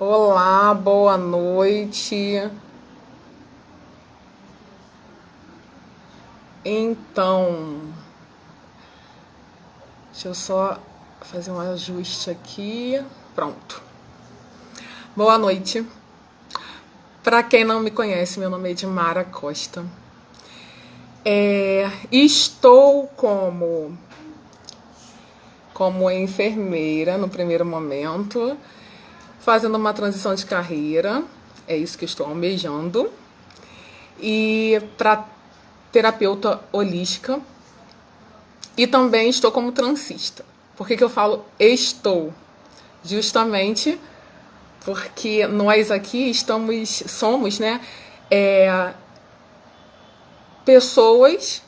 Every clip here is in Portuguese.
Olá, boa noite. Então, deixa eu só fazer um ajuste aqui. Pronto. Boa noite. Para quem não me conhece, meu nome é Edmara Costa. Estou como enfermeira no primeiro momento, fazendo uma transição de carreira. É isso que eu estou almejando. E para terapeuta holística. E também estou como transista. Por que eu falo estou? Justamente porque nós aqui somos, né, pessoas,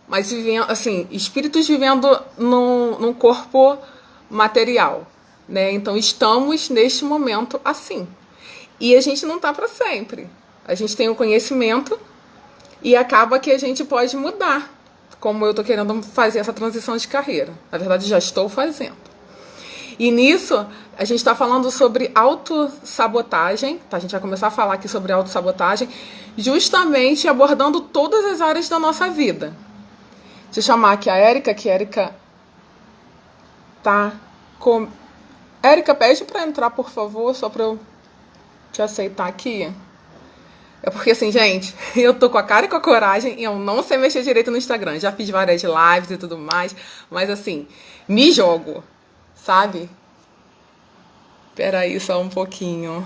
mas vivendo, assim, espíritos vivendo num corpo material, né? Então estamos neste momento assim. E a gente não está para sempre. A gente tem o conhecimento e acaba que a gente pode mudar, como eu estou querendo fazer essa transição de carreira. Na verdade, já estou fazendo. E nisso, a gente está falando sobre autossabotagem, tá? A gente vai começar a falar aqui sobre autossabotagem, justamente abordando todas as áreas da nossa vida. Deixa eu chamar aqui a Érica, que a Érica tá com... Érica, pede para entrar, por favor, só para eu te aceitar aqui. É porque assim, gente, eu tô com a cara e com a coragem e eu não sei mexer direito no Instagram. Já fiz várias lives e tudo mais, mas assim, me jogo, sabe? Peraí só um pouquinho.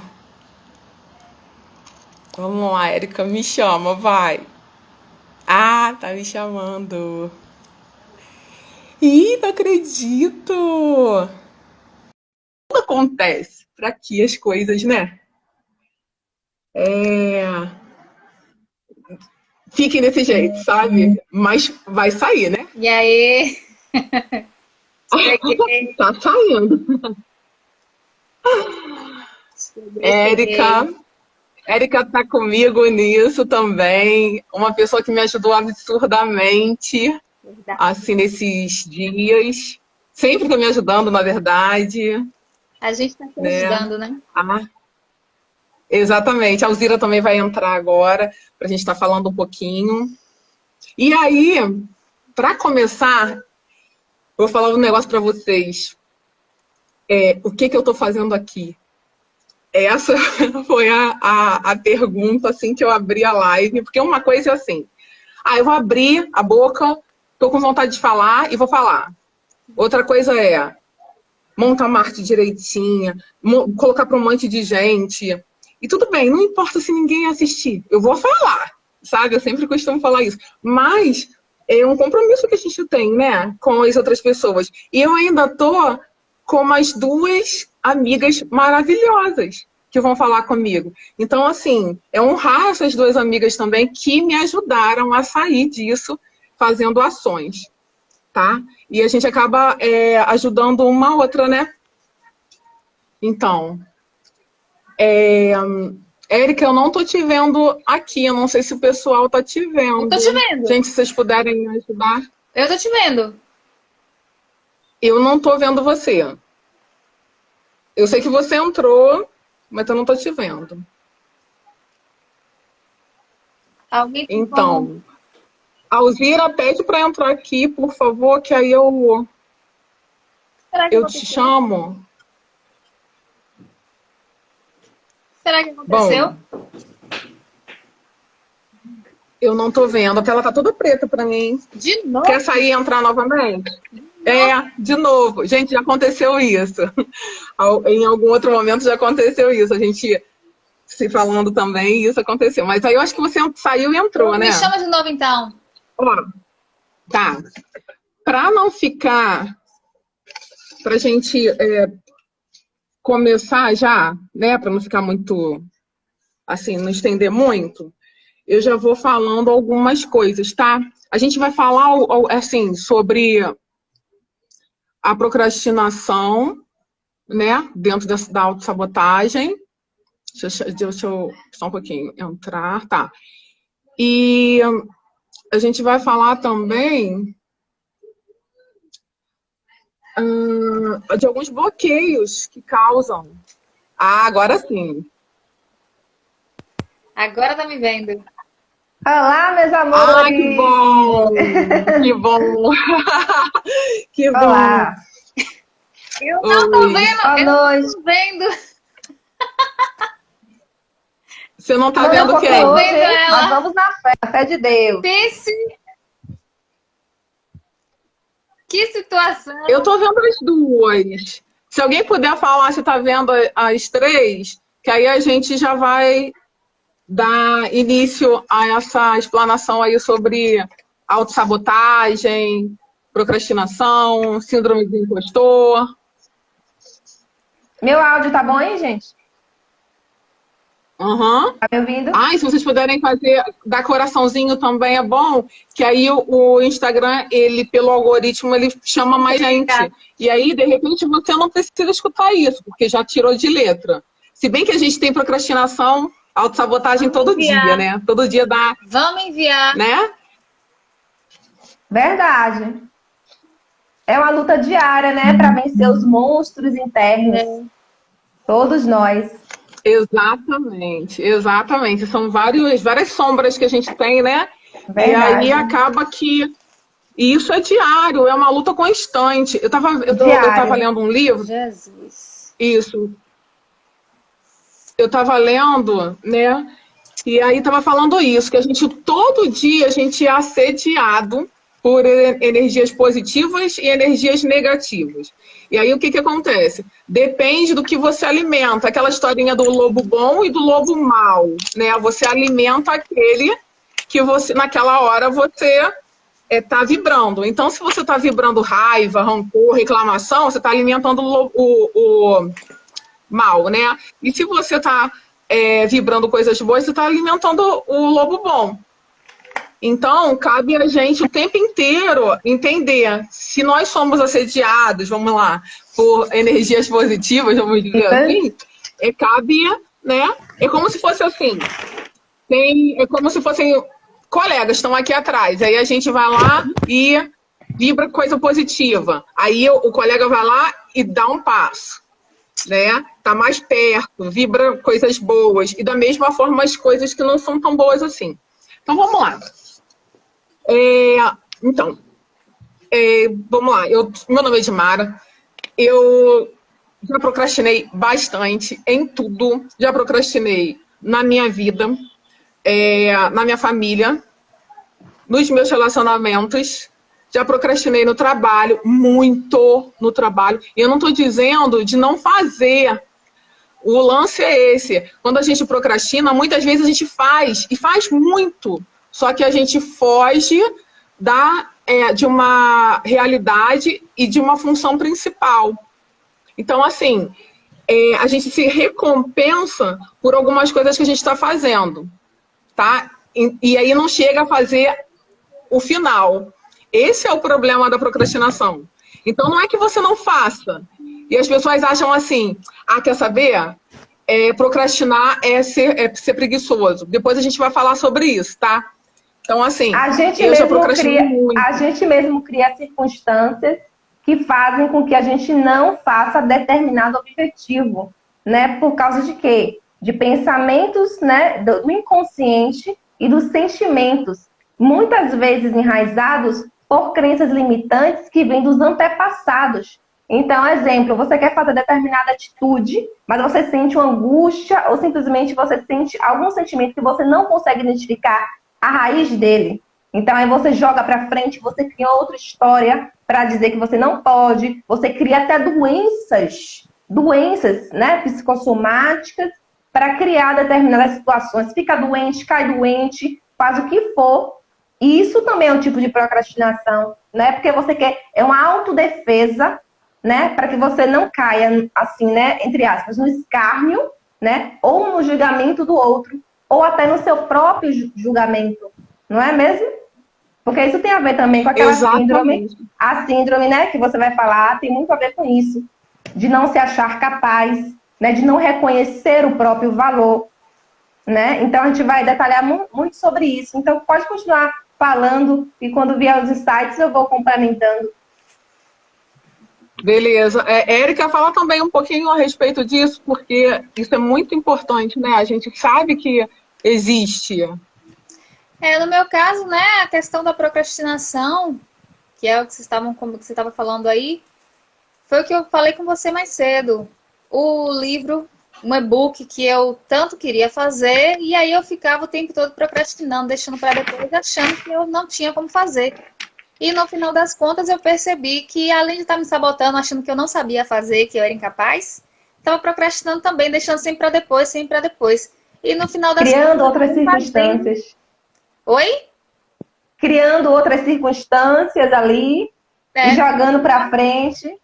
Vamos lá, Erika, me chama, vai. Ah, tá me chamando. Ih, não acredito! Tudo acontece pra que as coisas, né? Fiquem desse jeito, sabe? Mas vai sair, né? E aí, cheguei, Tá saindo. cheguei, Érica, cheguei. Érica tá comigo nisso também. Uma pessoa que me ajudou absurdamente, Verdade. assim, nesses dias. Sempre tá me ajudando, na verdade, A gente está se né? ajudando, né? Ah, exatamente. A Alzira também vai entrar agora, pra gente estar falando um pouquinho. E aí, para começar, vou falar um negócio para vocês. O que que eu tô fazendo aqui? Essa foi a pergunta, assim, que eu abri a live, porque uma coisa é assim, eu vou abrir a boca, tô com vontade de falar e vou falar. Outra coisa é montar uma arte direitinha, colocar para um monte de gente. E tudo bem, não importa se ninguém assistir, eu vou falar, sabe? Eu sempre costumo falar isso. Mas é um compromisso que a gente tem, né, com as outras pessoas. E eu ainda tô com mais duas amigas maravilhosas que vão falar comigo. Então, assim, é honrar essas duas amigas também que me ajudaram a sair disso fazendo ações, tá? E a gente acaba ajudando uma outra, né? Então, Érica, eu não tô te vendo aqui, eu não sei se o pessoal tá te Eu tô te vendo. vendo. Gente, se vocês puderem me ajudar. Eu tô te vendo. Eu não tô vendo você. Eu sei que você entrou, mas eu não tô te vendo. Alguém tem como? Então, Alzira, pede para entrar aqui, por favor, que aí Será que eu te aconteceu? chamo. Será que aconteceu? Bom, eu não tô vendo. A tela tá toda preta para mim. De Quer novo? sair e entrar novamente? Nossa, De novo. Gente, já aconteceu isso. Em algum outro momento já aconteceu isso. A gente se falando também, isso aconteceu. Mas aí eu acho que você saiu e entrou, me né? chama de novo então. Ó, tá. Para não ficar, pra gente começar já, né? Para não ficar muito, assim, não estender muito, eu já vou falando algumas coisas, tá? A gente vai falar, assim, sobre a procrastinação, né? Dentro da autossabotagem. Deixa eu só um pouquinho entrar, tá? E a gente vai falar também de alguns bloqueios que causam Ah, agora sim. Agora tá me vendo. Olá, meus Ah, que amores! bom! Que bom! Que bom! Olá! Eu não tô Oi. vendo, Boa eu não noite! tô vendo, Você não tá Amanhã um vendo pouquinho tô quem? hoje, vendo hein? Mas ela. vamos na fé de Deus. Pense, que Eu situação. tô vendo as duas. Se alguém puder falar se tá vendo as três, que aí a gente já vai dar início a essa explanação aí sobre autossabotagem, procrastinação, síndrome do impostor. Meu áudio tá bom aí, gente? Aham. Tá me ouvindo? Ah, e se vocês puderem fazer, dar coraçãozinho também é bom, que aí o Instagram, ele, pelo algoritmo, ele chama mais gente. E aí, de repente, você não precisa escutar isso, porque já tirou de letra. Se bem que a gente tem procrastinação, autossabotagem Vamos todo dia, enviar. né? Todo dia dá, Vamos enviar. né? Verdade. É uma luta diária, né? Para vencer os monstros internos. É, Todos nós. Exatamente, exatamente. São várias sombras que a gente tem, né? E aí Verdade. acaba que. E isso é diário, é uma luta constante. Eu tava Diário. lendo um livro, Jesus. isso, eu estava lendo, né? E aí estava falando isso, que a gente todo dia a gente é assediado por energias positivas e energias negativas. E aí o que acontece? Depende do que você alimenta. Aquela historinha do lobo bom e do lobo mau, né? Você alimenta aquele que você naquela hora você está vibrando. Então, se você está vibrando raiva, rancor, reclamação, você está alimentando o mal, né? E se você está vibrando coisas boas, você está alimentando o lobo bom. Então, cabe a gente o tempo inteiro entender se nós somos assediados, vamos lá, por energias positivas, vamos dizer assim, cabe, né? É como se fosse assim, é como se fossem colegas estão aqui atrás. Aí a gente vai lá e vibra coisa positiva. Aí o colega vai lá e dá um passo, né? Tá mais perto, vibra coisas boas e da mesma forma as coisas que não são tão boas assim. Então vamos lá. Então, vamos lá. Meu nome é Edmara. Eu já procrastinei bastante em tudo. Já procrastinei na minha vida, na minha família, nos meus relacionamentos. Já procrastinei no trabalho, muito no trabalho. E eu não estou dizendo de não fazer. O lance é esse. Quando a gente procrastina, muitas vezes a gente faz, e faz muito. Só que a gente foge de uma realidade e de uma função principal. Então, assim, a gente se recompensa por algumas coisas que a gente está fazendo, tá? E aí não chega a fazer o final. Esse é o problema da procrastinação. Então, não é que você não faça. E as pessoas acham assim, quer saber? Procrastinar é ser preguiçoso. Depois a gente vai falar sobre isso, tá? Então, assim, eu já procrastinei muito. A gente mesmo cria circunstâncias que fazem com que a gente não faça determinado objetivo, né? Por causa de quê? De pensamentos, né, do inconsciente e dos sentimentos, muitas vezes enraizados por crenças limitantes que vêm dos antepassados. Então, exemplo, você quer fazer determinada atitude, mas você sente uma angústia ou simplesmente você sente algum sentimento que você não consegue identificar a raiz dele. Então, aí você joga para frente, você cria outra história para dizer que você não pode, você cria até doenças, né, psicossomáticas para criar determinadas situações. Fica doente, cai doente, faz o que for. E isso também é um tipo de procrastinação, né? Porque você quer, é uma autodefesa, né? Para que você não caia, assim, né? Entre aspas, no escárnio, né? Ou no julgamento do outro, ou até no seu próprio julgamento, não é mesmo? Porque isso tem a ver também com aquela síndrome, a síndrome, né? Que você vai falar, tem muito a ver com isso, de não se achar capaz, né? De não reconhecer o próprio valor, né? Então a gente vai detalhar muito sobre isso. Então pode continuar falando e quando vier os insights eu vou complementando. Beleza. Érica, fala também um pouquinho a respeito disso, porque isso é muito importante, né? A gente sabe que existe. No meu caso, né, a questão da procrastinação, que é o que como você estava falando aí, foi o que eu falei com você mais cedo. O livro, um e-book que eu tanto queria fazer, e aí eu ficava o tempo todo procrastinando, deixando para depois, achando que eu não tinha como fazer. E no final das contas eu percebi que, além de estar me sabotando, achando que eu não sabia fazer, que eu era incapaz, estava procrastinando também, deixando sempre para depois, sempre para depois. E no final das contas, Criando outras eu acabei fazendo. circunstâncias. Oi? Criando outras circunstâncias ali e É. jogando para frente.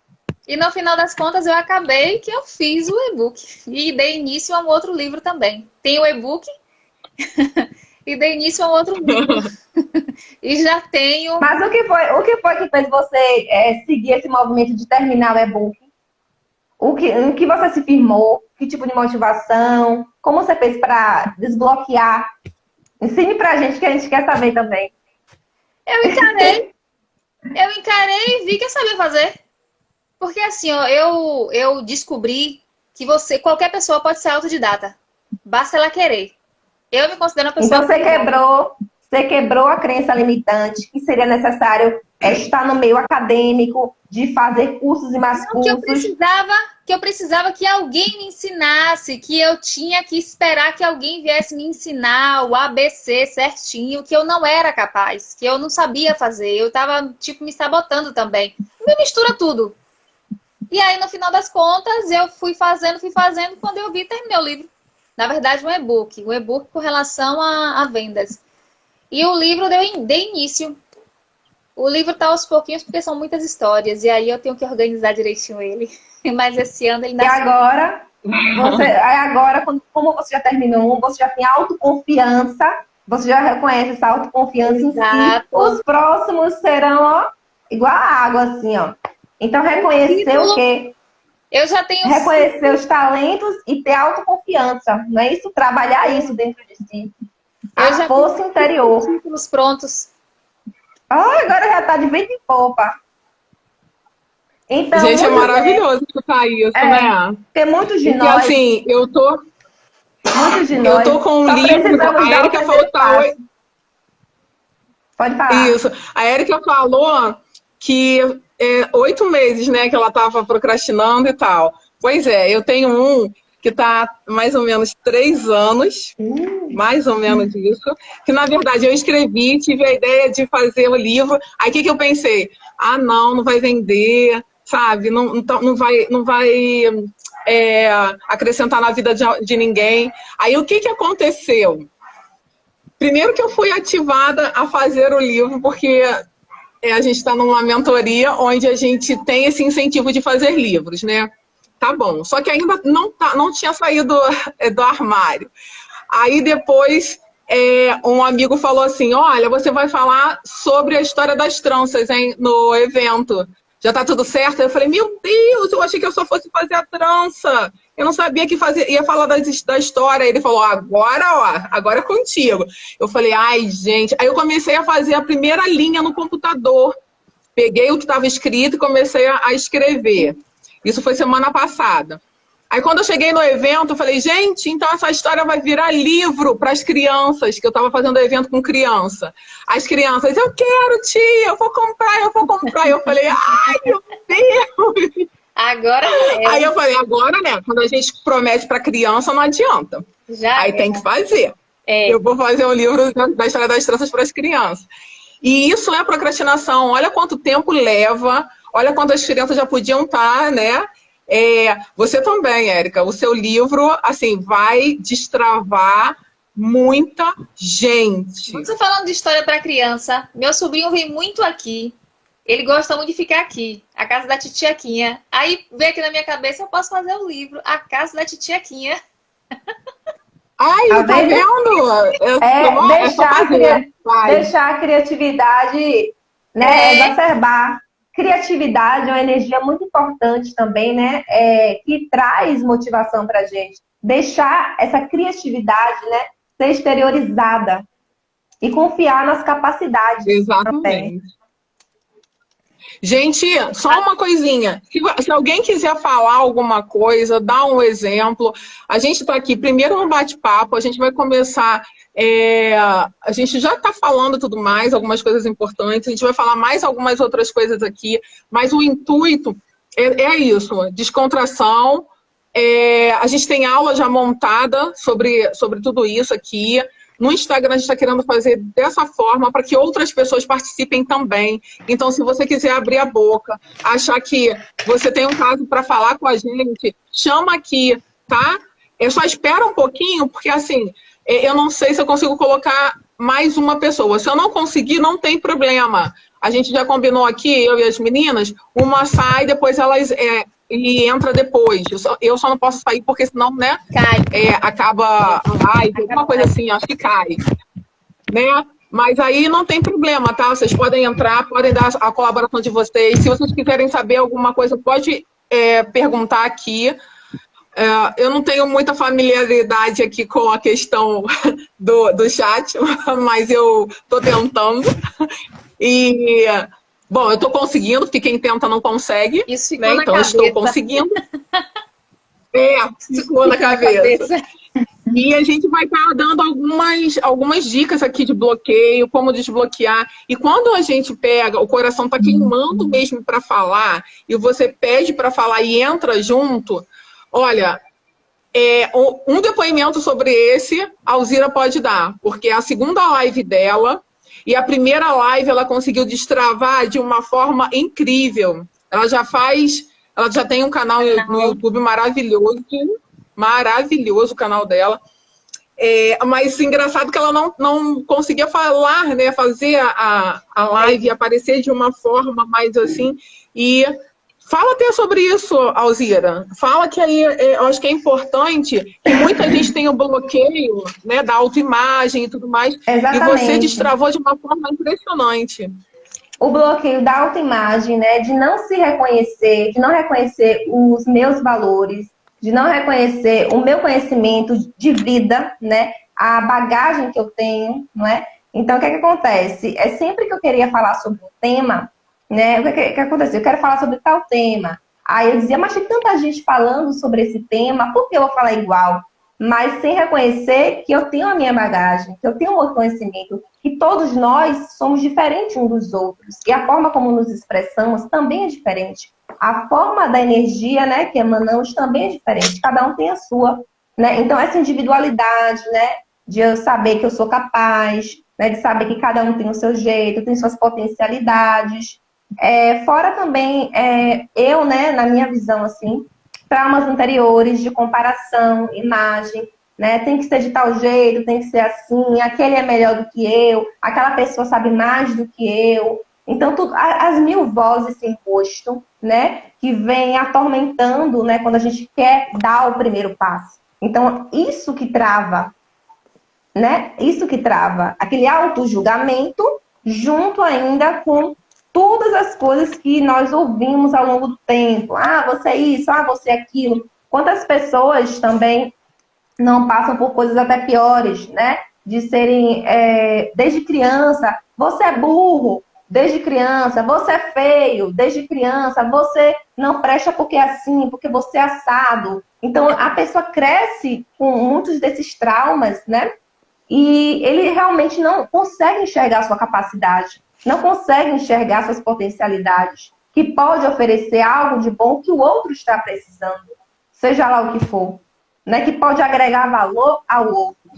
E no final das contas eu acabei que eu fiz o e-book. E dei início a um outro livro também. Tem o e-book e dei início a um outro livro. E já tenho. Mas o que foi que fez você seguir esse movimento de terminar o e-book? Em que você se firmou? Que tipo de motivação? Como você fez para desbloquear? Ensine pra gente que a gente quer saber também. Eu encarei e vi que eu sabia fazer. Porque assim, ó, eu descobri que qualquer pessoa pode ser autodidata. Basta ela querer. Eu me considero uma pessoa Então você quebrou a crença limitante que seria necessário estar no meio acadêmico, de fazer cursos e mais que cursos. eu precisava que alguém me ensinasse, que eu tinha que esperar que alguém viesse me ensinar o ABC certinho, que eu não era capaz, que eu não sabia fazer. Eu tava, tipo, me sabotando também. Me mistura tudo. E aí, no final das contas, eu fui fazendo, quando eu vi, terminei o livro. Na verdade, um e-book com relação a vendas. E o livro dei início. O livro tá aos pouquinhos, porque são muitas histórias, e aí eu tenho que organizar direitinho ele. Mas esse ano ele E nasceu. agora, como você já terminou, você já tem autoconfiança, você já reconhece essa autoconfiança em si, Exato. os próximos serão, ó, igual a água, assim, ó. Então, reconhecer o quê? Eu já tenho Reconhecer os talentos e ter autoconfiança, não é isso? Trabalhar isso dentro de si. A força interior. títulos prontos. Agora já tá de vento em popa. Então, Gente, é maravilhoso escutar isso, né? Porque muitos de Porque nós... assim, eu tô com um só livro, precisamos a dar o Érica falou primeiro que tá passo. Pode falar. Isso. A Érica falou que 8 meses, né, que ela estava procrastinando e tal. Pois é, eu tenho um que está mais ou menos 3 anos, mais ou menos isso, que na verdade eu escrevi, tive a ideia de fazer o livro, aí o que eu pensei? Não vai vender, sabe? Não vai acrescentar na vida de ninguém. Aí o que aconteceu? Primeiro que eu fui ativada a fazer o livro, porque a gente está numa mentoria onde a gente tem esse incentivo de fazer livros, né? Tá bom. Só que ainda não tinha saído do armário. Aí depois um amigo falou assim, olha, você vai falar sobre a história das tranças, hein, no evento. Já tá tudo certo? Eu falei, meu Deus, eu achei que eu só fosse fazer a trança. Eu não sabia que ia falar da história. Ele falou, agora é contigo. Eu falei, ai, gente. Aí eu comecei a fazer a primeira linha no computador. Peguei o que estava escrito e comecei a escrever. Isso foi semana passada. Aí quando eu cheguei no evento, eu falei, gente, então essa história vai virar livro para as crianças, que eu estava fazendo evento com criança. As crianças, eu quero, tia, eu vou comprar. Eu falei, ai, meu Deus. Agora Aí eu falei, agora, né, quando a gente promete para criança, não adianta. Aí tem que fazer. Eu vou fazer um livro da história das tranças para as crianças. E isso é procrastinação. Olha quanto tempo leva, olha quantas crianças já podiam estar, né? Você também, Érica, o seu livro, assim, vai destravar muita gente. Você falando de história para criança, meu sobrinho vem muito aqui. Ele gosta muito de ficar aqui, a casa da titiaquinha. Aí vem aqui na minha cabeça, eu posso fazer o livro, A Casa da Titiaquinha. Ai, tá vendo? Deixar a criatividade, né, exacerbar. Criatividade é uma energia muito importante também, né? Que traz motivação pra gente. Deixar essa criatividade, né, ser exteriorizada e confiar nas capacidades. Exatamente. Também. Gente, só uma coisinha. Se alguém quiser falar alguma coisa, dar um exemplo, a gente está aqui primeiro no bate-papo, a gente vai começar. A gente já está falando tudo mais, algumas coisas importantes, a gente vai falar mais algumas outras coisas aqui, mas o intuito é isso, descontração. A gente tem aula já montada sobre tudo isso aqui. No Instagram a gente está querendo fazer dessa forma para que outras pessoas participem também. Então, se você quiser abrir a boca, achar que você tem um caso para falar com a gente, chama aqui, tá? Só espera um pouquinho, porque assim, eu não sei se eu consigo colocar mais uma pessoa. Se eu não conseguir, não tem problema. A gente já combinou aqui, eu e as meninas, uma sai, depois elas... e entra depois. Eu só não posso sair porque senão, né? Cai. Acaba a live, alguma coisa assim, acho que cai. Né? Mas aí não tem problema, tá? Vocês podem entrar, podem dar a colaboração de vocês. Se vocês quiserem saber alguma coisa, pode perguntar aqui. Eu não tenho muita familiaridade aqui com a questão do chat, mas eu estou tentando. E... Bom, eu estou conseguindo, porque quem tenta não consegue. Isso ficou na então cabeça. Eu estou conseguindo. Ficou na cabeça. E a gente vai estar dando algumas dicas aqui de bloqueio, como desbloquear. E quando a gente pega, o coração está queimando mesmo para falar, e você pede para falar e entra junto, olha, um depoimento sobre esse, a Alzira pode dar, porque é a segunda live dela. E a primeira live ela conseguiu destravar de uma forma incrível. Ela já tem um canal no YouTube maravilhoso o canal dela. Mas engraçado que ela não conseguia falar, né? Fazer a live aparecer de uma forma mais assim. E fala até sobre isso, Alzira. Fala que aí eu acho que é importante que muita gente tem o bloqueio, né, da autoimagem e tudo mais. Exatamente. E você destravou de uma forma impressionante. O bloqueio da autoimagem, né, de não se reconhecer, de não reconhecer os meus valores, de não reconhecer o meu conhecimento de vida, né, a bagagem que eu tenho, não é? Então, o que acontece? Sempre que eu queria falar sobre um tema, né? O que aconteceu? Eu quero falar sobre tal tema. Aí eu dizia, mas tem tanta gente falando sobre esse tema, por que eu vou falar igual? Mas sem reconhecer que eu tenho a minha bagagem, que eu tenho o meu conhecimento, que todos nós somos diferentes uns dos outros. E a forma como nos expressamos também é diferente. A forma da energia, né, que emanamos também é diferente. Cada um tem a sua, né? Então, essa individualidade, né, de eu saber que eu sou capaz, né, de saber que cada um tem o seu jeito, tem suas potencialidades. Fora também, eu, né, na minha visão, assim, traumas anteriores de comparação, imagem, né, tem que ser de tal jeito, tem que ser assim, aquele é melhor do que eu, aquela pessoa sabe mais do que eu. Então, as mil vozes sem rosto, né, que vem atormentando, né, quando a gente quer dar o primeiro passo. Então, isso que trava, né, isso que trava, aquele auto-julgamento junto ainda com todas as coisas que nós ouvimos ao longo do tempo. Ah, você é isso, ah, você é aquilo. Quantas pessoas também não passam por coisas até piores, né? De serem, desde criança, você é burro, desde criança, você é feio, desde criança, você não presta porque é assim, porque você é assado. Então, a pessoa cresce com muitos desses traumas, né? E ele realmente não consegue enxergar a sua capacidade, não consegue enxergar suas potencialidades, que pode oferecer algo de bom que o outro está precisando, seja lá o que for, né? Que pode agregar valor ao outro.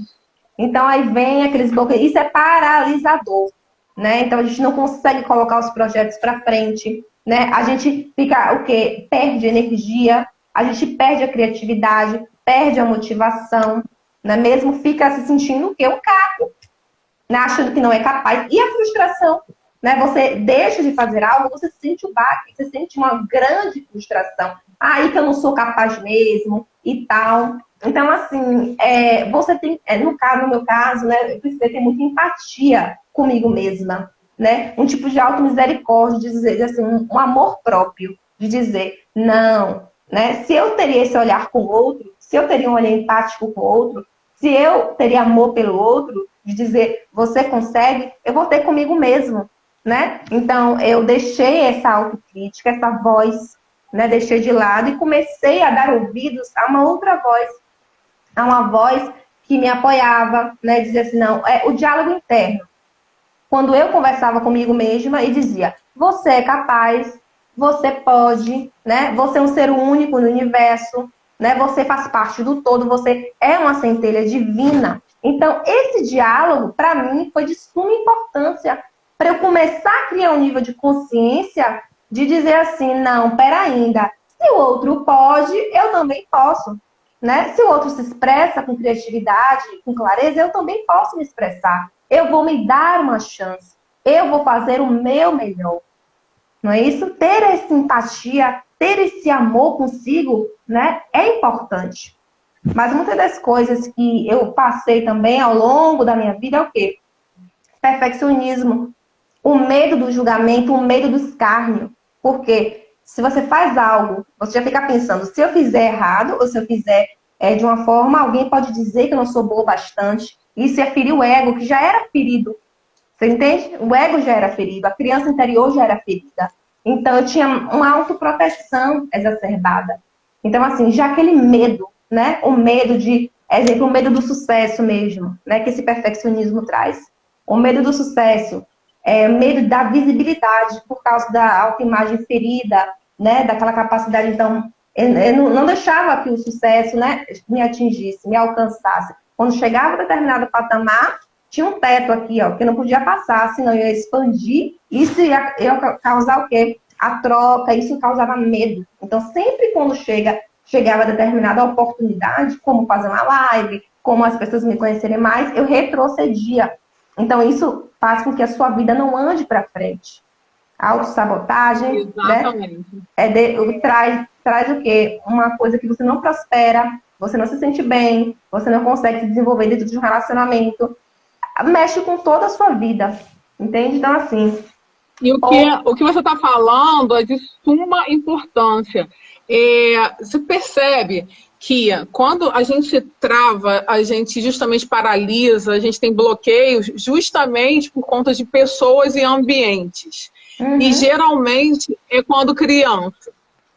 Então, aí vem aqueles bloqueios. Isso é paralisador, né? Então, a gente não consegue colocar os projetos para frente, né? A gente fica, o quê? Perde energia, a gente perde a criatividade, perde a motivação, né? Mesmo fica se sentindo o quê? Um caco, né? Achando que não é capaz. E a frustração, né? Você deixa de fazer algo, você sente o baque, você sente uma grande frustração. Aí que eu não sou capaz mesmo e tal. Então, assim, você tem, no meu caso, né, eu preciso ter muita empatia comigo mesma, né? Um tipo de auto-misericórdia, de dizer, assim, um amor próprio, de dizer, não, né? Se eu teria esse olhar com o outro, se eu teria um olhar empático com o outro, se eu teria amor pelo outro, de dizer, você consegue, eu vou ter comigo mesmo. né? Então, eu deixei essa autocrítica, essa voz, né? Deixei de lado e comecei a dar ouvidos a uma outra voz, a uma voz que me apoiava, né? Dizia assim, não, é o diálogo interno. Quando eu conversava comigo mesma e dizia, você é capaz, você pode, né? Você é um ser único no universo, né? Você faz parte do todo, você é uma centelha divina. Então, esse diálogo, para mim, foi de suma importância para eu começar a criar um nível de consciência de dizer assim, não, pera ainda, se o outro pode, eu também posso, né? Se o outro se expressa com criatividade, com clareza, eu também posso me expressar. Eu vou me dar uma chance. Eu vou fazer o meu melhor. Não é isso? Ter essa empatia, ter esse amor consigo, né? É importante. Mas muitas das coisas que eu passei também ao longo da minha vida é o quê? Perfeccionismo. O medo do julgamento, o medo do escárnio. Porque se você faz algo, você já fica pensando, se eu fizer errado, ou se eu fizer de uma forma, alguém pode dizer que eu não sou boa bastante. Isso é ferir o ego, que já era ferido. Você entende? O ego já era ferido, a criança interior já era ferida. Então, eu tinha uma autoproteção exacerbada. Então, assim, já aquele medo, né? O medo de, exemplo, o medo do sucesso mesmo, né? Que esse perfeccionismo traz. O medo do sucesso, medo da visibilidade por causa da autoimagem ferida, né? Daquela capacidade, então, eu não deixava que o sucesso, né, me atingisse, me alcançasse. Quando chegava a determinado patamar, tinha um teto aqui, ó, que eu não podia passar, senão eu ia expandir. Isso ia causar o quê? A troca, isso causava medo. Então, sempre quando chegava a determinada oportunidade, como fazer uma live, como as pessoas me conhecerem mais, eu retrocedia. Então, isso faz com que a sua vida não ande para frente. A autossabotagem, né? Traz o quê? Uma coisa que você não prospera, você não se sente bem, você não consegue se desenvolver dentro de um relacionamento. Mexe com toda a sua vida, entende? Então, assim... E o que você está falando é de suma importância. Você percebe que quando a gente trava, a gente justamente paralisa, a gente tem bloqueios justamente por conta de pessoas e ambientes. Uhum. E geralmente é quando criança.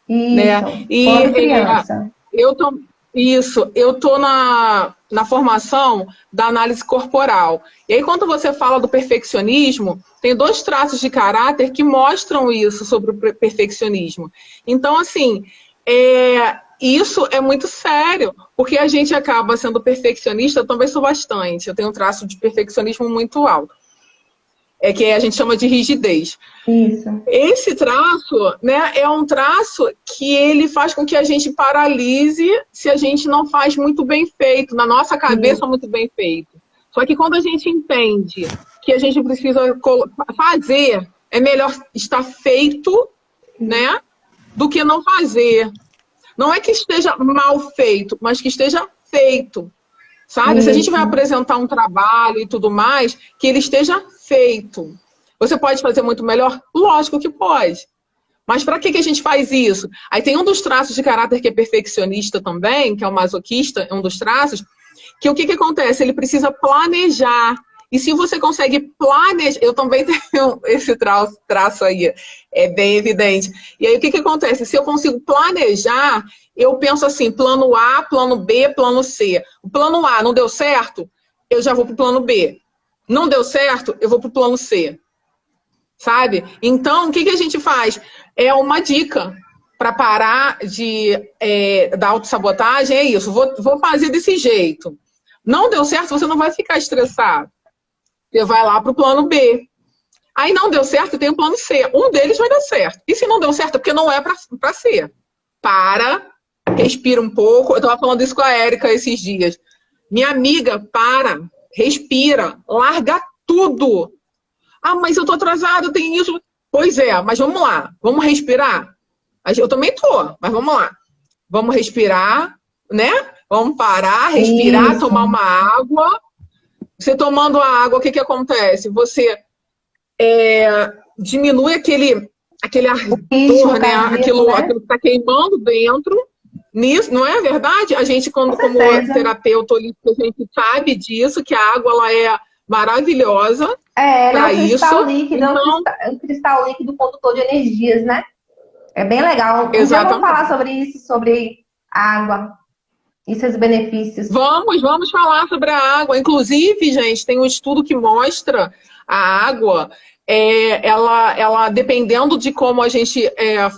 Isso, né? E quando criança. eu tô na formação da análise corporal. E aí, quando você fala do perfeccionismo, tem 2 traços de caráter que mostram isso sobre o perfeccionismo. Então, assim, isso é muito sério, porque a gente acaba sendo perfeccionista. Eu também sou bastante. Eu tenho um traço de perfeccionismo muito alto. Que a gente chama de rigidez. Isso. Esse traço, né, é um traço que ele faz com que a gente paralise se a gente não faz muito bem feito, na nossa cabeça muito bem feito. Só que quando a gente entende que a gente precisa fazer, é melhor estar feito, né, do que não fazer. Não é que esteja mal feito, mas que esteja feito. Sabe? Se a gente vai apresentar um trabalho e tudo mais, que ele esteja feito. Você pode fazer muito melhor? Lógico que pode. Mas para que a gente faz isso? Aí tem um dos traços de caráter que é perfeccionista também, que é o masoquista, é um dos traços, que o que acontece? Ele precisa planejar. E se você consegue planejar... Eu também tenho esse traço aí, é bem evidente. E aí o que acontece? Se eu consigo planejar, eu penso assim, plano A, plano B, plano C. O plano A não deu certo, eu já vou para o plano B. Não deu certo, eu vou para o plano C. Sabe? Então, o que a gente faz? É uma dica para parar da autossabotagem, é isso. Vou fazer desse jeito. Não deu certo, você não vai ficar estressado. Você vai lá para o plano B. Aí não deu certo, tem o plano C. Um deles vai dar certo. E se não deu certo, é porque não é para ser. Para, respira um pouco. Eu estava falando isso com a Érica esses dias. Minha amiga, para, respira, larga tudo. Ah, mas eu tô atrasado, tem isso. Pois é, mas vamos lá. Vamos respirar? Eu também tô, mas vamos lá. Vamos respirar, né? Vamos parar, respirar, isso. Tomar uma água. Você tomando a água, o que acontece? Você diminui aquele ardor, né? Aquilo que está queimando dentro. Nisso, não é verdade? A gente, como terapeuta holístico, a gente sabe disso, que a água ela é maravilhosa Ela para é um isso. cristal líquido, Então, um cristal líquido condutor de energias, né? É bem legal. Um dia exatamente. vamos falar sobre isso, sobre água e seus benefícios. Vamos falar sobre a água. Inclusive, gente, tem um estudo que mostra a água, ela dependendo de como a gente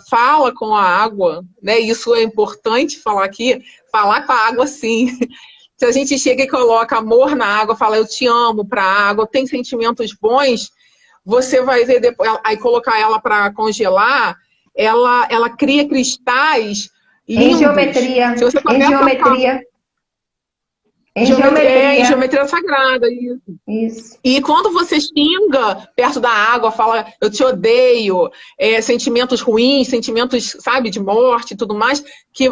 fala com a água, né? Isso é importante falar aqui, falar com a água sim. Se a gente chega e coloca amor na água, fala eu te amo para a água, tem sentimentos bons, você vai ver depois, aí colocar ela para congelar, ela cria cristais lindos. Em geometria. Se você Em geometria. Em geometria. Em geometria sagrada, Isso. E quando você xinga perto da água, fala eu te odeio, sentimentos ruins, sentimentos, sabe, de morte e tudo mais, que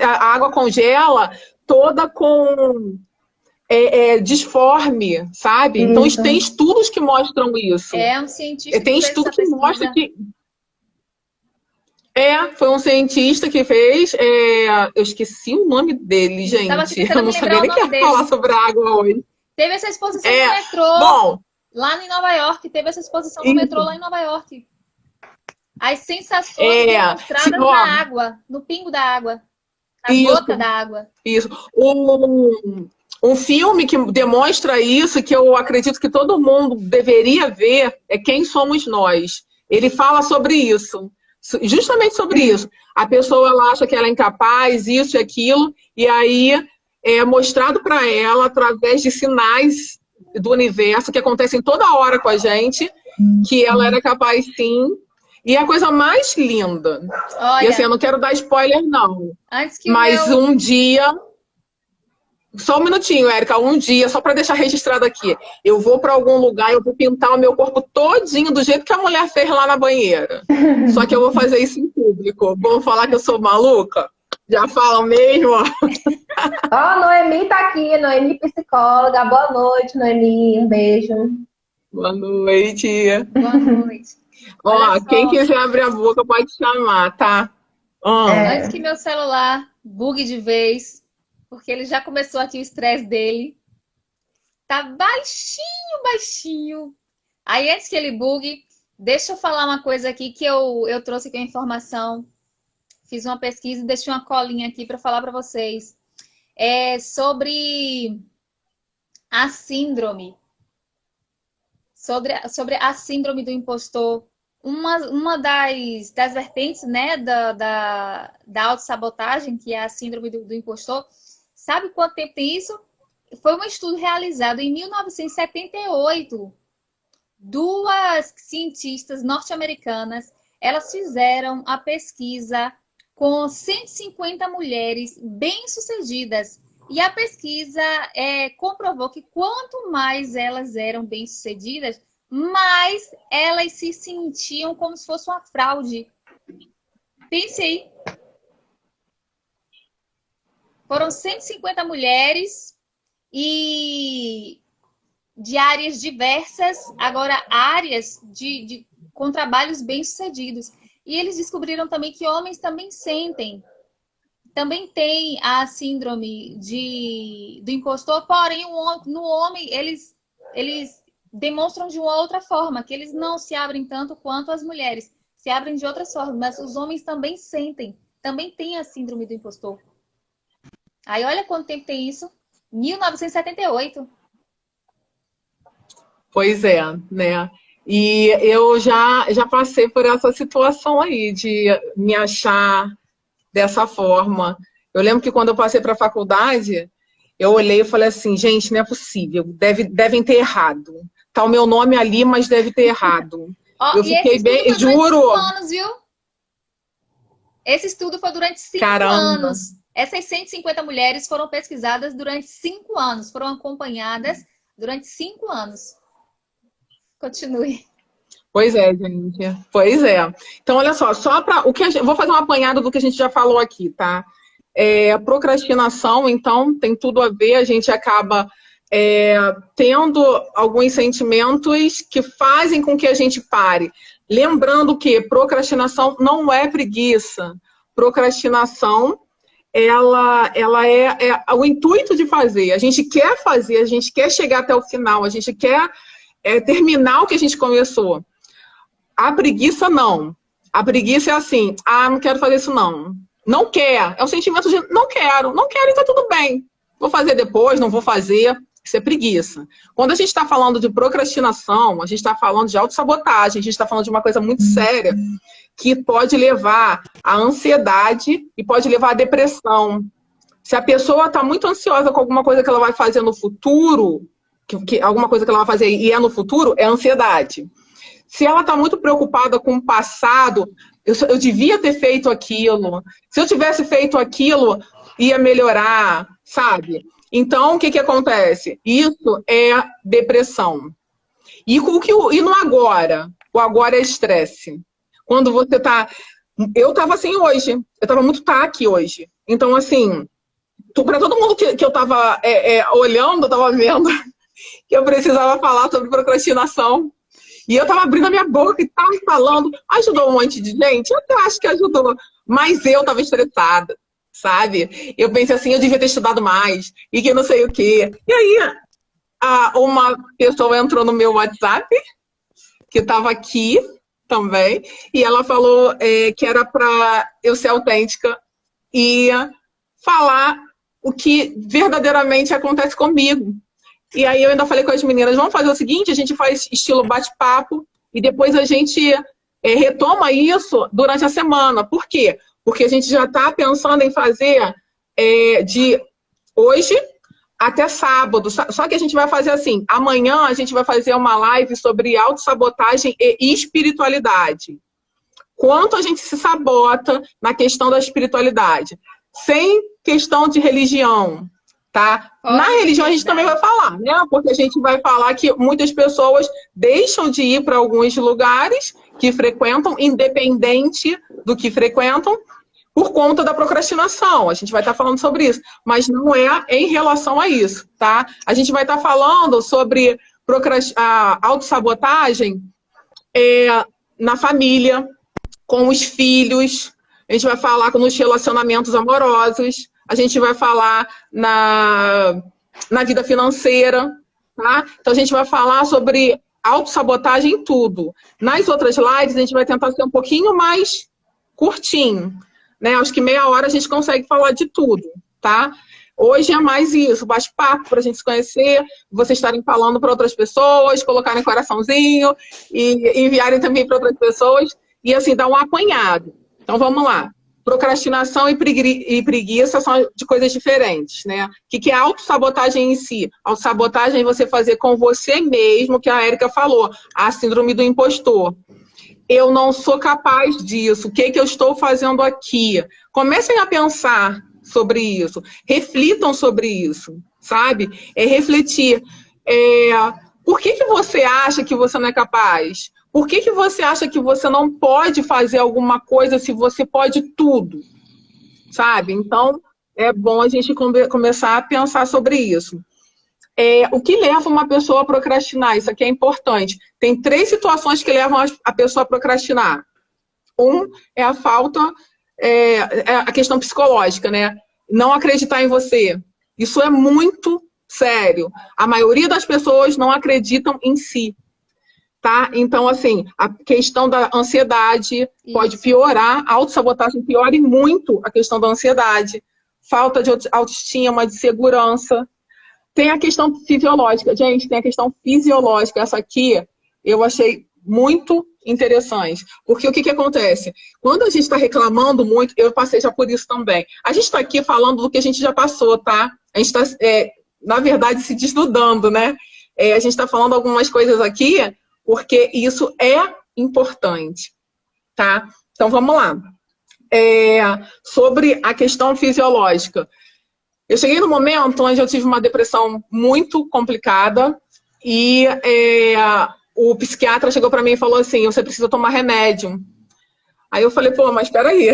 a água congela toda com disforme, sabe? Isso. Então tem estudos que mostram isso. Um cientista tem estudo que mostra que foi um cientista que fez. Eu esqueci o nome dele, gente. Eu não sabia nem que ia falar sobre a água hoje. Teve essa exposição no metrô. Bom, lá em Nova York. Teve essa exposição no metrô lá em Nova York. As sensações demonstradas na água, no pingo da água, na gota da água. Isso. Um filme que demonstra isso, que eu acredito que todo mundo deveria ver, é Quem Somos Nós. Ele fala sobre isso. Justamente sobre isso. A pessoa ela acha que ela é incapaz, isso e aquilo, e aí é mostrado para ela, através de sinais do universo, que acontecem toda hora com a gente, que ela era capaz sim. E a coisa mais linda. Olha, e assim, eu não quero dar spoiler, não. Mas um dia. Só um minutinho, Érica, um dia, só para deixar registrado aqui. Eu vou para algum lugar, eu vou pintar o meu corpo todinho do jeito que a mulher fez lá na banheira. Só que eu vou fazer isso em público. Vão falar que eu sou maluca? Já falam mesmo? Noemi tá aqui, Noemi psicóloga. Boa noite, Noemi. Um beijo. Boa noite. Boa noite. Quem quiser abrir a boca pode chamar, tá? Antes que meu celular bugue de vez, porque ele já começou aqui o estresse dele. Tá baixinho. Aí, antes que ele bugue, deixa eu falar uma coisa aqui que eu trouxe aqui a informação. Fiz uma pesquisa e deixei uma colinha aqui para falar para vocês. Sobre a síndrome. Sobre a síndrome do impostor. Uma das vertentes, né, da autossabotagem, que é a síndrome do impostor. Sabe quanto tempo tem isso? Foi um estudo realizado em 1978. Duas cientistas norte-americanas, elas fizeram a pesquisa com 150 mulheres bem-sucedidas. E a pesquisa comprovou que quanto mais elas eram bem-sucedidas, mais elas se sentiam como se fosse uma fraude. Pense aí. Foram 150 mulheres e de áreas diversas, agora áreas com trabalhos bem-sucedidos. E eles descobriram também que homens também sentem, também tem a síndrome do impostor, porém no homem eles demonstram de uma outra forma, que eles não se abrem tanto quanto as mulheres, se abrem de outras formas, mas os homens também sentem, também tem a síndrome do impostor. Aí olha quanto tempo tem isso, 1978. Pois é, né? E eu já passei por essa situação aí, de me achar dessa forma. Eu lembro que quando eu passei para a faculdade, eu olhei e falei assim, gente, não é possível, devem ter errado. Tá o meu nome ali, mas deve ter errado. Eu fiquei bem, juro. 5 anos, viu? Esse estudo foi durante 5 anos. Essas 150 mulheres foram pesquisadas durante 5 anos, foram acompanhadas durante 5 anos. Continue. Pois é, gente. Pois é. Então, olha só para vou fazer um apanhado do que a gente já falou aqui, tá? Procrastinação, então, tem tudo a ver, a gente acaba tendo alguns sentimentos que fazem com que a gente pare. Lembrando que procrastinação não é preguiça. Procrastinação ela é o intuito de fazer. A gente quer fazer, a gente quer chegar até o final, a gente quer terminar o que a gente começou. A preguiça, não. A preguiça é assim, não quero fazer isso, não. Não quer. É um sentimento de não quero, então tudo bem. Vou fazer depois, não vou fazer. Isso é preguiça. Quando a gente está falando de procrastinação, a gente está falando de autossabotagem, a gente está falando de uma coisa muito séria, que pode levar à ansiedade e pode levar à depressão. Se a pessoa está muito ansiosa com alguma coisa que ela vai fazer no futuro, alguma coisa que ela vai fazer e é no futuro, é ansiedade. Se ela está muito preocupada com o passado, eu devia ter feito aquilo. Se eu tivesse feito aquilo, ia melhorar, sabe? Então, o que acontece? Isso é depressão. E no agora? O agora é estresse. Quando você tá... Eu tava assim hoje. Eu tava muito aqui hoje. Então, assim, para todo mundo que eu tava olhando, eu tava vendo que eu precisava falar sobre procrastinação. E eu tava abrindo a minha boca e tava falando. Ajudou um monte de gente? Eu até acho que ajudou. Mas eu tava estressada, sabe? Eu pensei assim, eu devia ter estudado mais. E que não sei o quê. E aí, uma pessoa entrou no meu WhatsApp, que tava aqui também, e ela falou que era para eu ser autêntica e falar o que verdadeiramente acontece comigo. E aí eu ainda falei com as meninas, vamos fazer o seguinte, a gente faz estilo bate-papo e depois a gente retoma isso durante a semana. Por quê? Porque a gente já está pensando em fazer de hoje até sábado. Só que a gente vai fazer assim, amanhã a gente vai fazer uma live sobre autossabotagem e espiritualidade. Quanto a gente se sabota na questão da espiritualidade. Sem questão de religião, tá? Na religião a gente também vai falar, né? Porque a gente vai falar que muitas pessoas deixam de ir para alguns lugares que frequentam, independente do que frequentam, por conta da procrastinação. A gente vai estar falando sobre isso, mas não é em relação a isso, tá? A gente vai estar falando sobre a autossabotagem na família, com os filhos, a gente vai falar nos relacionamentos amorosos, a gente vai falar na vida financeira, tá? Então a gente vai falar sobre autossabotagem em tudo. Nas outras lives a gente vai tentar ser um pouquinho mais curtinho, né? Acho que meia hora a gente consegue falar de tudo, tá? Hoje é mais isso, bate-papo para a gente se conhecer, vocês estarem falando para outras pessoas, colocarem coraçãozinho e enviarem também para outras pessoas e assim, dar um apanhado. Então vamos lá. Procrastinação e preguiça são de coisas diferentes, né? O que é autossabotagem em si? Autossabotagem é você fazer com você mesmo, que a Érica falou, a síndrome do impostor. Eu não sou capaz disso, o que eu estou fazendo aqui? Comecem a pensar sobre isso, reflitam sobre isso, sabe? Refletir. Por que você acha que você não é capaz? Por que você acha que você não pode fazer alguma coisa se você pode tudo? Sabe? Então, é bom a gente começar a pensar sobre isso. O que leva uma pessoa a procrastinar? Isso aqui é importante. Tem 3 situações que levam a pessoa a procrastinar. É a falta, a questão psicológica, né? Não acreditar em você. Isso é muito sério. A maioria das pessoas não acreditam em si. Tá? Então, assim, a questão da ansiedade pode piorar, a autossabotagem piora muito a questão da ansiedade, falta de autoestima, de segurança. Tem a questão fisiológica, gente, tem a questão fisiológica. Essa aqui eu achei muito interessante, porque o que acontece? Quando a gente está reclamando muito, eu passei já por isso também, a gente está aqui falando do que a gente já passou, tá? A gente está, na verdade, se desnudando, né? A gente está falando algumas coisas aqui, porque isso é importante, tá? Então, vamos lá. Sobre a questão fisiológica. Eu cheguei no momento onde eu tive uma depressão muito complicada e o psiquiatra chegou para mim e falou assim, você precisa tomar remédio. Aí eu falei, pô, mas peraí,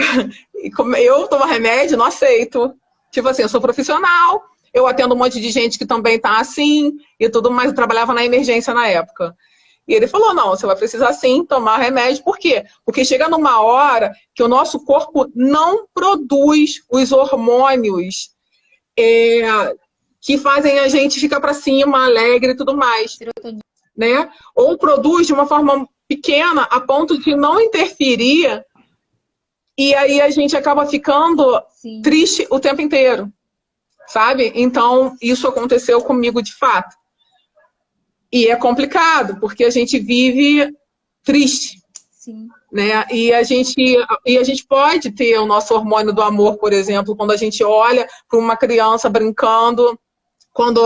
eu tomar remédio? Não aceito. Tipo assim, eu sou profissional, eu atendo um monte de gente que também tá assim e tudo mais, eu trabalhava na emergência na época. E ele falou, não, você vai precisar sim tomar remédio. Por quê? Porque chega numa hora que o nosso corpo não produz os hormônios que fazem a gente ficar para cima, alegre e tudo mais. Né? Ou produz de uma forma pequena a ponto de não interferir e aí a gente acaba ficando triste o tempo inteiro. Sabe? Então, isso aconteceu comigo de fato. E é complicado, porque a gente vive triste. Sim. Né? E a gente pode ter o nosso hormônio do amor, por exemplo, quando a gente olha para uma criança brincando, quando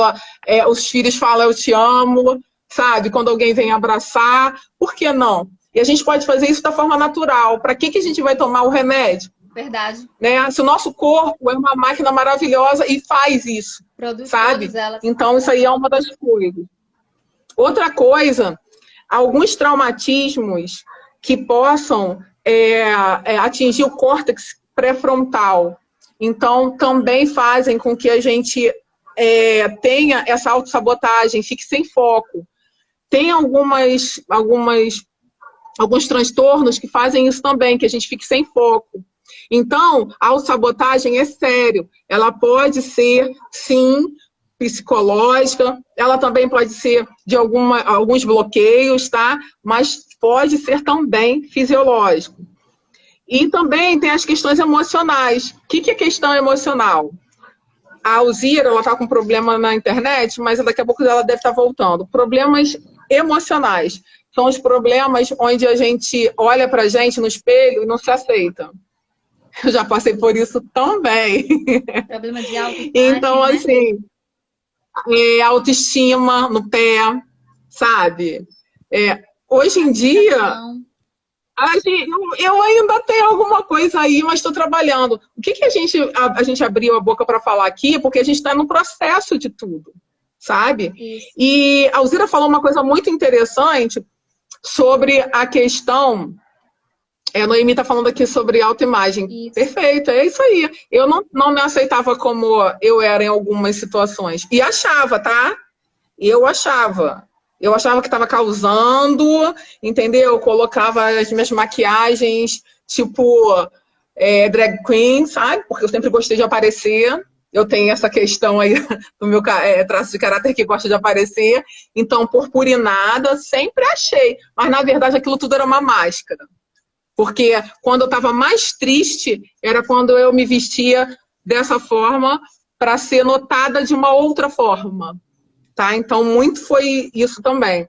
os filhos falam eu te amo, sabe? Quando alguém vem abraçar, por que não? E a gente pode fazer isso da forma natural. Para que a gente vai tomar o remédio? Verdade. Né? Se o nosso corpo é uma máquina maravilhosa e faz isso, produz sabe? todas elas. Então, isso aí é uma das coisas. Outra coisa, alguns traumatismos que possam atingir o córtex pré-frontal. Então, também fazem com que a gente tenha essa autossabotagem, fique sem foco. Tem alguns transtornos que fazem isso também, que a gente fique sem foco. Então, a autossabotagem é sério. Ela pode ser, sim, psicológica, ela também pode ser de alguns bloqueios, tá? Mas pode ser também fisiológico. E também tem as questões emocionais. O que é questão emocional? A Alzira, ela está com problema na internet, mas daqui a pouco ela deve estar voltando. Problemas emocionais. São os problemas onde a gente olha pra gente no espelho e não se aceita. Eu já passei por isso também. Problema de autoimagem, então, né? assim, autoestima no pé, sabe? Hoje em dia, eu ainda tenho alguma coisa aí, mas estou trabalhando. O que a gente abriu a boca para falar aqui? Porque a gente está no processo de tudo, sabe? Isso. E a Alzira falou uma coisa muito interessante sobre a questão... A Noemi está falando aqui sobre autoimagem. Isso. Perfeito, é isso aí. Eu não me aceitava como eu era em algumas situações. E achava, tá? Eu achava. Eu achava que estava causando, entendeu? Eu colocava as minhas maquiagens, tipo, drag queen, sabe? Porque eu sempre gostei de aparecer. Eu tenho essa questão aí do meu traço de caráter que gosta de aparecer. Então, purpurinada, sempre achei. Mas, na verdade, aquilo tudo era uma máscara. Porque quando eu estava mais triste, era quando eu me vestia dessa forma para ser notada de uma outra forma. Tá? Então, muito foi isso também.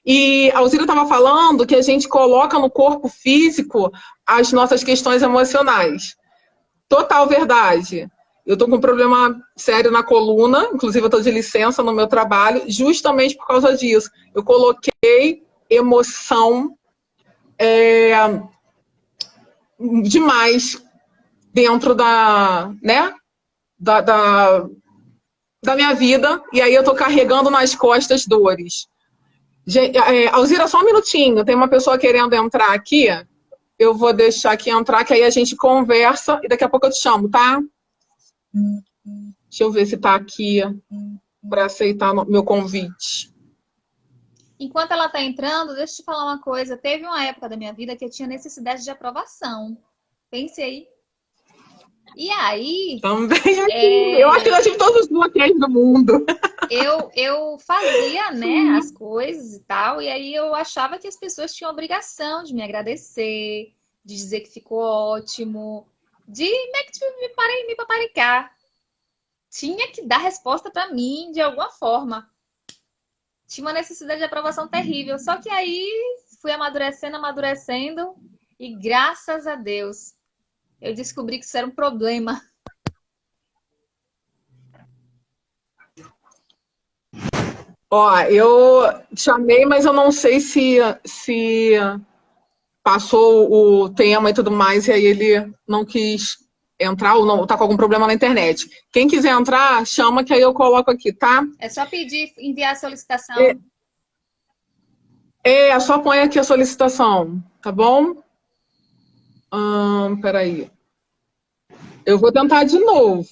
E a Alzira estava falando que a gente coloca no corpo físico as nossas questões emocionais. Total verdade. Eu estou com um problema sério na coluna, inclusive eu estou de licença no meu trabalho, justamente por causa disso. Eu coloquei emoção demais dentro da minha vida, e aí eu tô carregando nas costas dores. Alzira, só um minutinho, tem uma pessoa querendo entrar aqui, eu vou deixar aqui entrar, que aí a gente conversa, e daqui a pouco eu te chamo, tá? Deixa eu ver se tá aqui para aceitar meu convite. Enquanto ela está entrando, deixa eu te falar uma coisa. Teve uma época da minha vida que eu tinha necessidade de aprovação. Pense aí. E aí... Também. Eu acho que eu tive todos os bloqueios do mundo. Eu fazia, né, as coisas e tal, e aí eu achava que as pessoas tinham obrigação de me agradecer, de dizer que ficou ótimo, de me paparicar. Tinha que dar resposta para mim de alguma forma. Tinha uma necessidade de aprovação terrível. Só que aí fui amadurecendo, e graças a Deus eu descobri que isso era um problema. Ó, eu chamei, mas eu não sei se passou o tema e tudo mais, e aí ele não quis entrar ou não, tá com algum problema na internet. Quem quiser entrar, chama que aí eu coloco aqui, tá? É só pedir, enviar a solicitação. Só põe aqui a solicitação, tá bom? Peraí. Eu vou tentar de novo.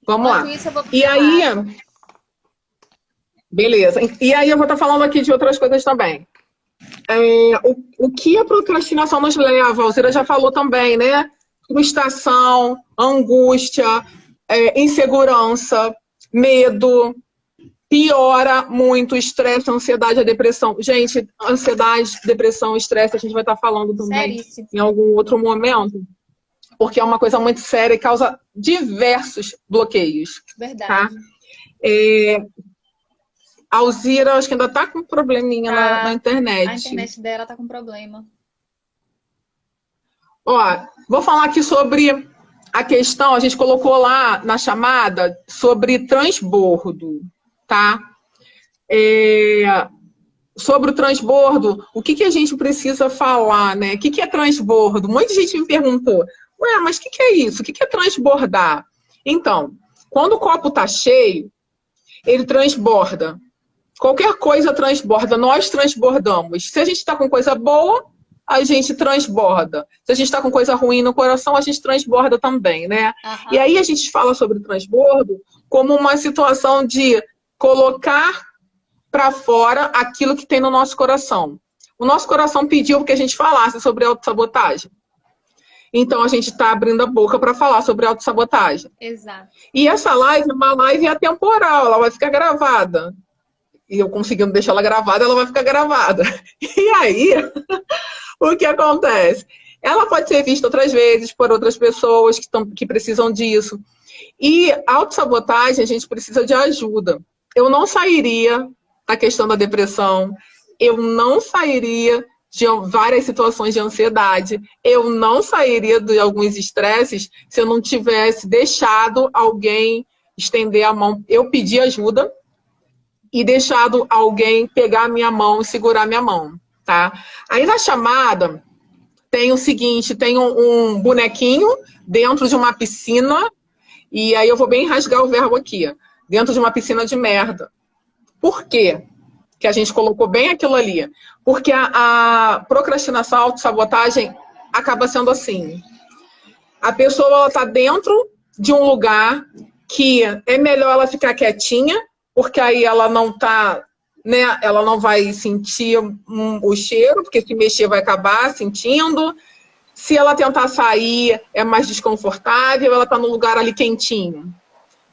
Vamos lá. Isso, eu vou E aí... Beleza. E aí eu vou estar falando aqui de outras coisas também. O que a procrastinação nos leva? A Alzira já falou também, né? Frustração, angústia, insegurança, medo, piora muito o estresse, a ansiedade, a depressão. Gente, ansiedade, depressão, estresse, a gente vai estar falando também em algum outro momento, porque é uma coisa muito séria e causa diversos bloqueios. Verdade. Tá? A Alzira, acho que ainda está com um probleminha na internet. A internet dela está com problema. Ó, vou falar aqui sobre a questão, a gente colocou lá na chamada, sobre transbordo, tá? Sobre o transbordo, o que a gente precisa falar, né? O que é transbordo? Muita gente me perguntou, ué, mas o que é isso? O que é transbordar? Então, quando o copo está cheio, ele transborda. Qualquer coisa transborda, nós transbordamos. Se a gente está com coisa boa, a gente transborda. Se a gente está com coisa ruim no coração, a gente transborda também, né? Uhum. E aí a gente fala sobre transbordo como uma situação de colocar para fora aquilo que tem no nosso coração. O nosso coração pediu que a gente falasse sobre autossabotagem. Então a gente está abrindo a boca para falar sobre autossabotagem. Exato. E essa live é uma live atemporal, ela vai ficar gravada. E eu conseguindo deixar ela gravada, ela vai ficar gravada. E aí, o que acontece? Ela pode ser vista outras vezes por outras pessoas que precisam disso. E autossabotagem, a gente precisa de ajuda. Eu não sairia da questão da depressão, eu não sairia de várias situações de ansiedade, eu não sairia de alguns estresses se eu não tivesse deixado alguém estender a mão. Eu pedi ajuda e deixado alguém pegar a minha mão e segurar minha mão, tá? Aí na chamada tem o seguinte, tem um bonequinho dentro de uma piscina, e aí eu vou bem rasgar o verbo aqui, dentro de uma piscina de merda. Por quê? Que a gente colocou bem aquilo ali. Porque a procrastinação, a autossabotagem acaba sendo assim. A pessoa está dentro de um lugar que é melhor ela ficar quietinha, porque aí ela não tá, né? Ela não vai sentir o cheiro, porque se mexer vai acabar sentindo. Se ela tentar sair, é mais desconfortável, ela está num lugar ali quentinho.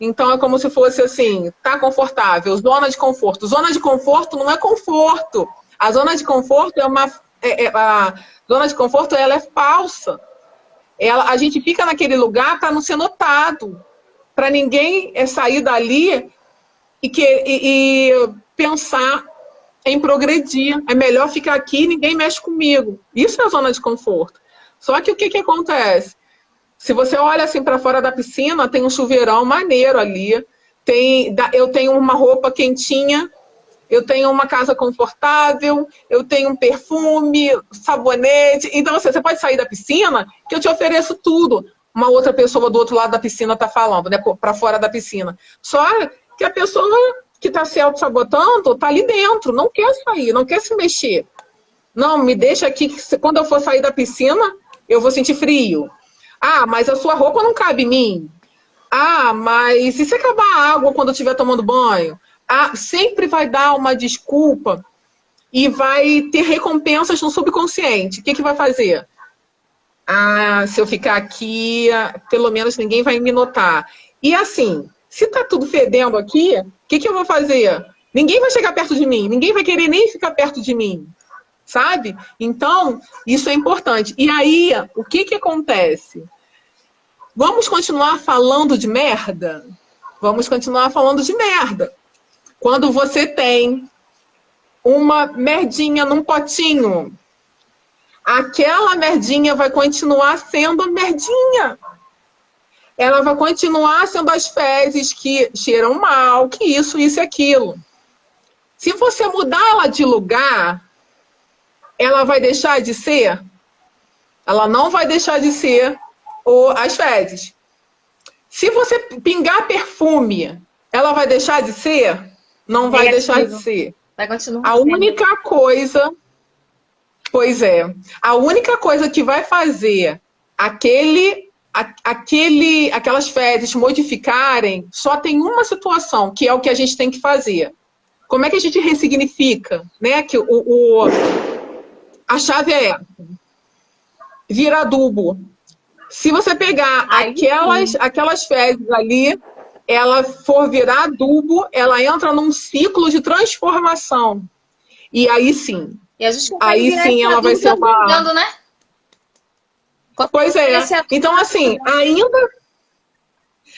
Então é como se fosse assim, tá confortável, zona de conforto. Zona de conforto não é conforto. A zona de conforto a zona de conforto ela é falsa. A gente fica naquele lugar para não ser notado, para ninguém sair dali e pensar em progredir. É melhor ficar aqui e ninguém mexe comigo. Isso é a zona de conforto. Só que o que acontece? Se você olha assim para fora da piscina, tem um chuveirão maneiro ali, eu tenho uma roupa quentinha, eu tenho uma casa confortável, eu tenho um perfume, sabonete. Então você pode sair da piscina que eu te ofereço tudo. Uma outra pessoa do outro lado da piscina está falando, né, para fora da piscina. Só que a pessoa que está se auto-sabotando está ali dentro, não quer sair, não quer se mexer. Não, me deixa aqui, que quando eu for sair da piscina, eu vou sentir frio. Ah, mas a sua roupa não cabe em mim. Ah, mas e se acabar a água quando eu estiver tomando banho? Ah, sempre vai dar uma desculpa e vai ter recompensas no subconsciente. O que vai fazer? Ah, se eu ficar aqui, pelo menos ninguém vai me notar. E assim, se tá tudo fedendo aqui, o que eu vou fazer? Ninguém vai chegar perto de mim, ninguém vai querer nem ficar perto de mim. Sabe? Então, isso é importante. E aí, o que acontece? Vamos continuar falando de merda? Vamos continuar falando de merda. Quando você tem uma merdinha num potinho, aquela merdinha vai continuar sendo merdinha. Ela vai continuar sendo as fezes que cheiram mal, que isso e aquilo. Se você mudar ela de lugar, ela vai deixar de ser? Ela não vai deixar de ser as fezes. Se você pingar perfume, ela vai deixar de ser? Não vai deixar de ser. Vai continuar. A única coisa... Pois é. A única coisa que vai fazer aquelas fezes modificarem, só tem uma situação, que é o que a gente tem que fazer. Como é que a gente ressignifica, né? Que a chave é vira adubo. Se você pegar aquelas fezes ali, ela for virar adubo, ela entra num ciclo de transformação. E aí sim. E a gente consegue virar esse ela vai ser uma... né? Pois é. Então, assim,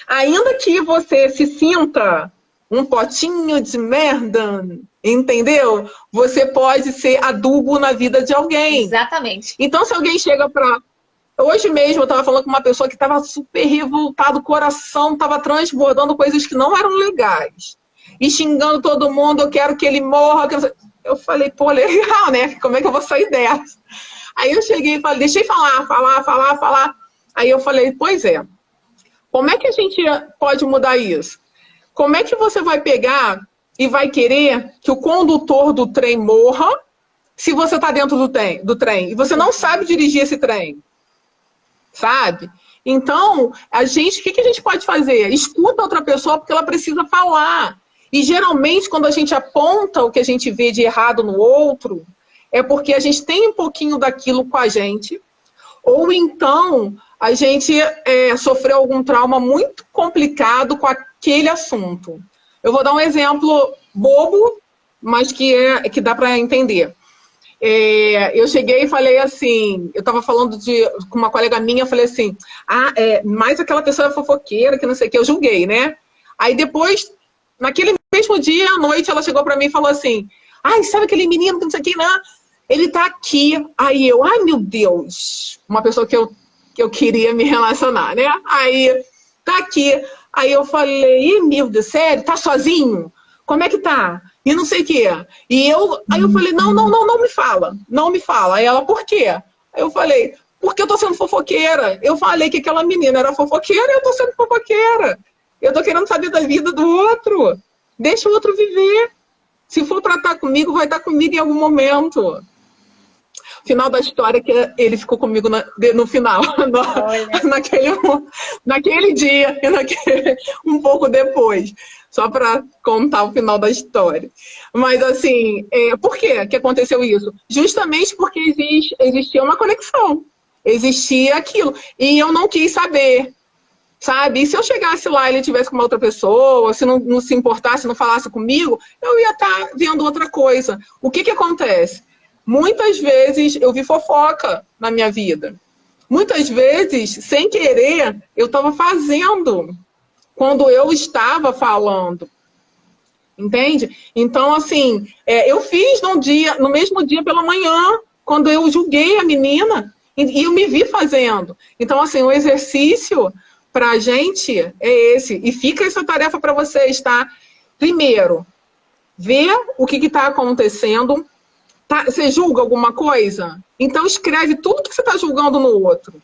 ainda que você se sinta um potinho de merda, entendeu? Você pode ser adubo na vida de alguém. Exatamente. Então, se alguém chega pra... Hoje mesmo eu estava falando com uma pessoa que estava super revoltada, o coração estava transbordando coisas que não eram legais. E xingando todo mundo, eu quero que ele morra. Eu falei, pô, legal, né? Como é que eu vou sair dessa? Aí eu cheguei e falei, deixei falar. Aí eu falei, pois é, como é que a gente pode mudar isso? Como é que você vai pegar e vai querer que o condutor do trem morra se você está dentro do trem e você não sabe dirigir esse trem? Sabe? Então, o que a gente pode fazer? Escuta outra pessoa porque ela precisa falar. E geralmente, quando a gente aponta o que a gente vê de errado no outro, é porque a gente tem um pouquinho daquilo com a gente, ou então a gente sofreu algum trauma muito complicado com aquele assunto. Eu vou dar um exemplo bobo, mas que dá para entender. Eu cheguei e falei assim, eu estava falando com uma colega minha, eu falei assim, mas aquela pessoa é fofoqueira, que não sei o que, eu julguei, né? Aí depois, naquele mesmo dia, à noite, ela chegou para mim e falou assim, sabe aquele menino que não sei o que, não? Ele tá aqui. Aí eu, meu Deus, uma pessoa que eu queria me relacionar, né? Aí, tá aqui. Aí eu falei, meu Deus, sério? Tá sozinho? Como é que tá? E não sei o quê. Aí eu falei, não me fala. Não me fala. Aí ela, por quê? Aí eu falei, porque eu tô sendo fofoqueira. Eu falei que aquela menina era fofoqueira e eu tô sendo fofoqueira. Eu tô querendo saber da vida do outro. Deixa o outro viver. Se for pra estar comigo, vai estar comigo em algum momento. Final da história que ele ficou comigo no final. Naquele dia e um pouco depois. Só para contar o final da história. Mas assim, por que aconteceu isso? Justamente porque existia uma conexão. Existia aquilo. E eu não quis saber. Sabe? E se eu chegasse lá e ele estivesse com uma outra pessoa, se não se importasse, não falasse comigo, eu ia estar vendo outra coisa. O que acontece? Muitas vezes eu vi fofoca na minha vida. Muitas vezes, sem querer, eu estava fazendo quando eu estava falando. Entende? Então, assim, eu fiz no mesmo dia pela manhã, quando eu julguei a menina, e eu me vi fazendo. Então, assim, o exercício para a gente é esse. E fica essa tarefa para vocês, tá? Primeiro, ver o que está acontecendo. Tá? Você julga alguma coisa? Então escreve tudo que você está julgando no outro.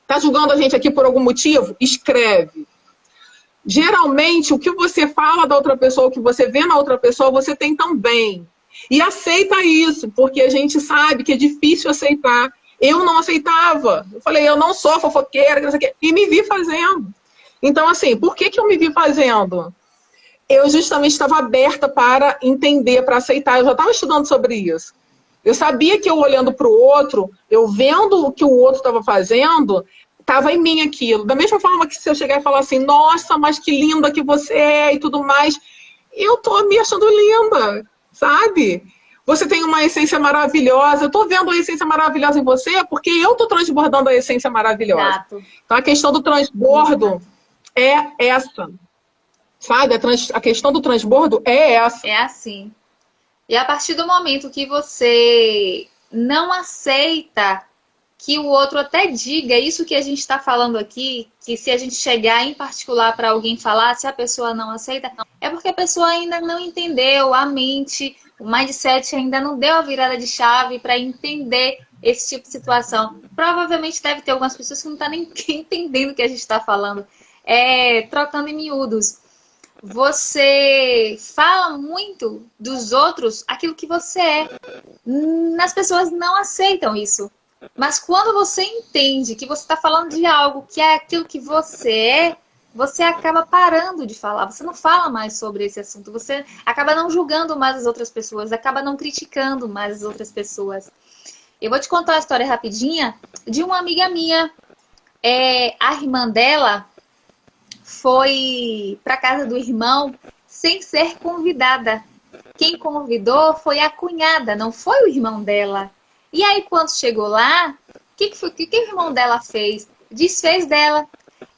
Está julgando a gente aqui por algum motivo? Escreve. Geralmente, o que você fala da outra pessoa, o que você vê na outra pessoa, você tem também. E aceita isso, porque a gente sabe que é difícil aceitar. Eu não aceitava. Eu falei, eu não sou fofoqueira, não sei o quê, e me vi fazendo. Então, assim, por que eu me vi fazendo? Eu justamente estava aberta para entender, para aceitar. Eu já estava estudando sobre isso. Eu sabia que eu olhando para o outro, eu vendo o que o outro estava fazendo, estava em mim aquilo. Da mesma forma que se eu chegar e falar assim, nossa, mas que linda que você é e tudo mais, eu estou me achando linda, sabe? Você tem uma essência maravilhosa, eu estou vendo a essência maravilhosa em você porque eu estou transbordando a essência maravilhosa. Exato. Então a questão do transbordo é essa. Sabe? A questão do transbordo é essa. É assim. E a partir do momento que você não aceita que o outro até diga isso que a gente está falando aqui, que se a gente chegar em particular para alguém falar, se a pessoa não aceita, é porque a pessoa ainda não entendeu a mente, o mindset ainda não deu a virada de chave para entender esse tipo de situação. Provavelmente deve ter algumas pessoas que não estão nem entendendo o que a gente está falando. Trocando em miúdos. Você fala muito dos outros aquilo que você é. As pessoas não aceitam isso. Mas quando você entende que você está falando de algo que é aquilo que você é, você acaba parando de falar. Você não fala mais sobre esse assunto. Você acaba não julgando mais as outras pessoas, acaba não criticando mais as outras pessoas. Eu vou te contar uma história rapidinha de uma amiga minha. A irmã dela foi para casa do irmão sem ser convidada. Quem convidou foi a cunhada, não foi o irmão dela. E aí, quando chegou lá, o que o irmão dela fez? Desfez dela.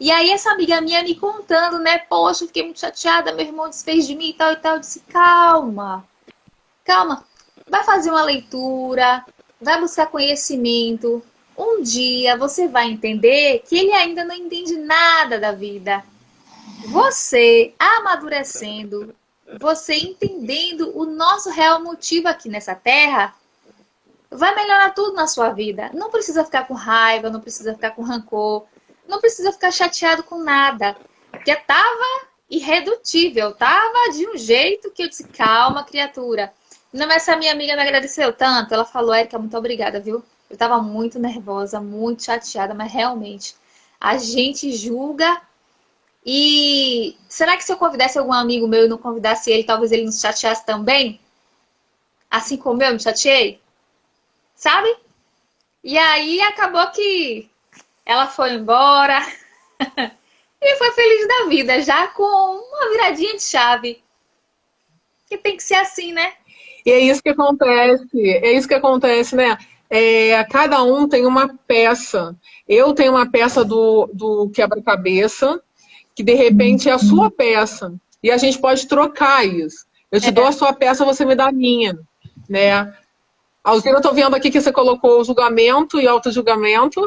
E aí, essa amiga minha me contando, né? Poxa, eu fiquei muito chateada, meu irmão desfez de mim e tal e tal. Eu disse, calma, calma. Vai fazer uma leitura, vai buscar conhecimento. Um dia você vai entender que ele ainda não entende nada da vida. Você amadurecendo, você entendendo o nosso real motivo aqui nessa terra, vai melhorar tudo na sua vida. Não precisa ficar com raiva, não precisa ficar com rancor, não precisa ficar chateado com nada. Porque tava irredutível, tava de um jeito que eu disse, calma, criatura. Não, essa minha amiga me agradeceu tanto. Ela falou, Érica, muito obrigada, viu? Eu tava muito nervosa, muito chateada, mas realmente a gente julga. E será que se eu convidasse algum amigo meu e não convidasse ele, talvez ele nos chateasse também? Assim como eu me chateei? Sabe? E aí acabou que ela foi embora e foi feliz da vida, já com uma viradinha de chave. Que tem que ser assim, né? E é isso que acontece, né? Cada um tem uma peça. Eu tenho uma peça do quebra-cabeça, que de repente é a sua peça. E a gente pode trocar isso. Eu te dou a sua peça, você me dá a minha, né? Alzira, eu tô vendo aqui que você colocou o julgamento e auto-julgamento.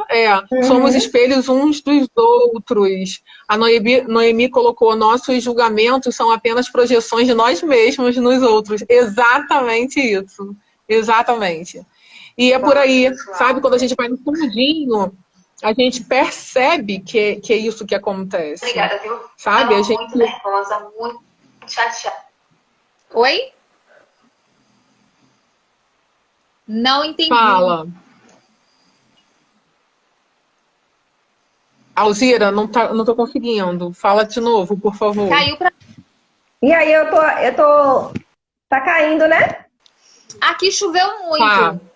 Somos espelhos uns dos outros. A Noemi colocou, nossos julgamentos são apenas projeções de nós mesmos nos outros. Exatamente isso. Exatamente. E é por aí, sabe? Quando a gente vai no fundinho, a gente percebe que é isso que acontece. Obrigada, viu? Sabe? A gente... muito nervosa, muito chateada. Oi? Não entendi. Fala. Alzira, não tô conseguindo. Fala de novo, por favor. Caiu pra... E aí eu tô... Tá caindo, né? Aqui choveu muito.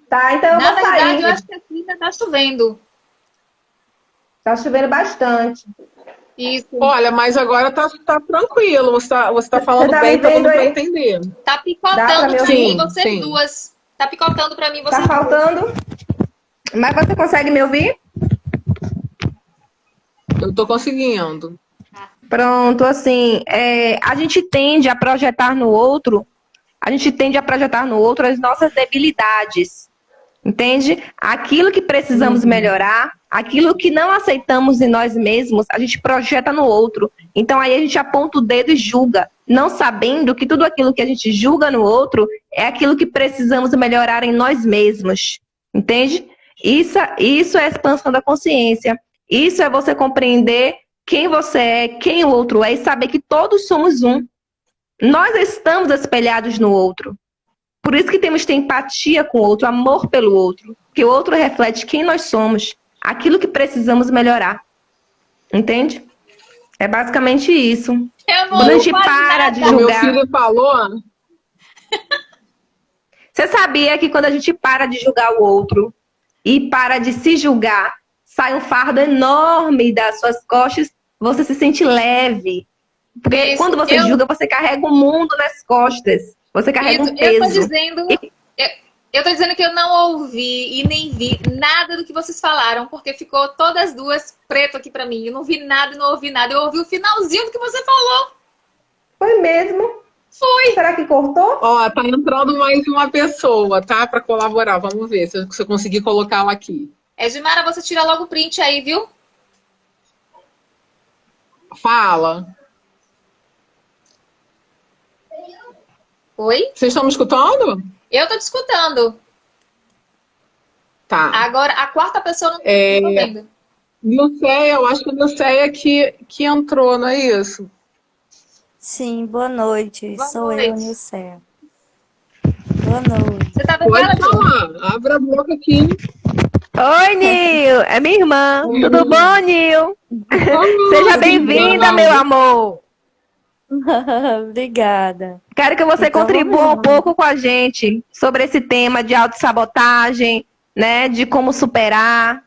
Tá, então eu Na vou sair. verdade, eu acho que aqui ainda tá chovendo. Tá chovendo bastante. Isso. Olha, mas agora tá tranquilo. Você tá falando tá bem, tá dando pra aí? entender. Tá picotando pra mim, vocês sim. duas. Tá picotando pra mim, vocês Tá faltando? Mas você consegue me ouvir? Eu tô conseguindo. Pronto, assim, a gente tende a projetar no outro, as nossas debilidades, entende? Aquilo que precisamos melhorar, aquilo que não aceitamos em nós mesmos, a gente projeta no outro. Então aí a gente aponta o dedo e julga, não sabendo que tudo aquilo que a gente julga no outro é aquilo que precisamos melhorar em nós mesmos, entende? Isso é expansão da consciência. Isso é você compreender quem você é, quem o outro é e saber que todos somos um. Nós estamos espelhados no outro. Por isso que temos que ter empatia com o outro, amor pelo outro. Que o outro reflete quem nós somos, aquilo que precisamos melhorar. Entende? É basicamente isso. Quando a gente para de julgar... Meu filho falou... Você sabia que quando a gente para de julgar o outro e para de se julgar, sai um fardo enorme das suas costas, você se sente leve. Porque quando você julga, você carrega o mundo nas costas. Você carrega um peso. Eu tô dizendo que eu não ouvi e nem vi nada do que vocês falaram, porque ficou todas duas preto aqui pra mim. Eu não vi nada e não ouvi nada. Eu ouvi o finalzinho do que você falou. Foi mesmo? Foi. Será que cortou? Ó, tá entrando mais uma pessoa, tá? Pra colaborar. Vamos ver se eu conseguir colocá-la aqui. Edmara, você tira logo o print aí, viu? Fala. Oi? Vocês estão me escutando? Eu tô te escutando. Tá. Agora, a quarta pessoa não tô vendo. Nilceia, eu acho que a Nilceia que entrou, não é isso? Sim, boa noite. Boa Sou noite. eu, Nilceia. Boa noite. Você tá vendo Pode ela, Ju? falar. Abra a boca aqui. Oi, Nil! É minha irmã. Tudo bom, Nil? Seja bem-vinda, meu amor. Obrigada. Quero que você Então, contribua vamos um pouco com a gente sobre esse tema de autossabotagem, né? De como superar.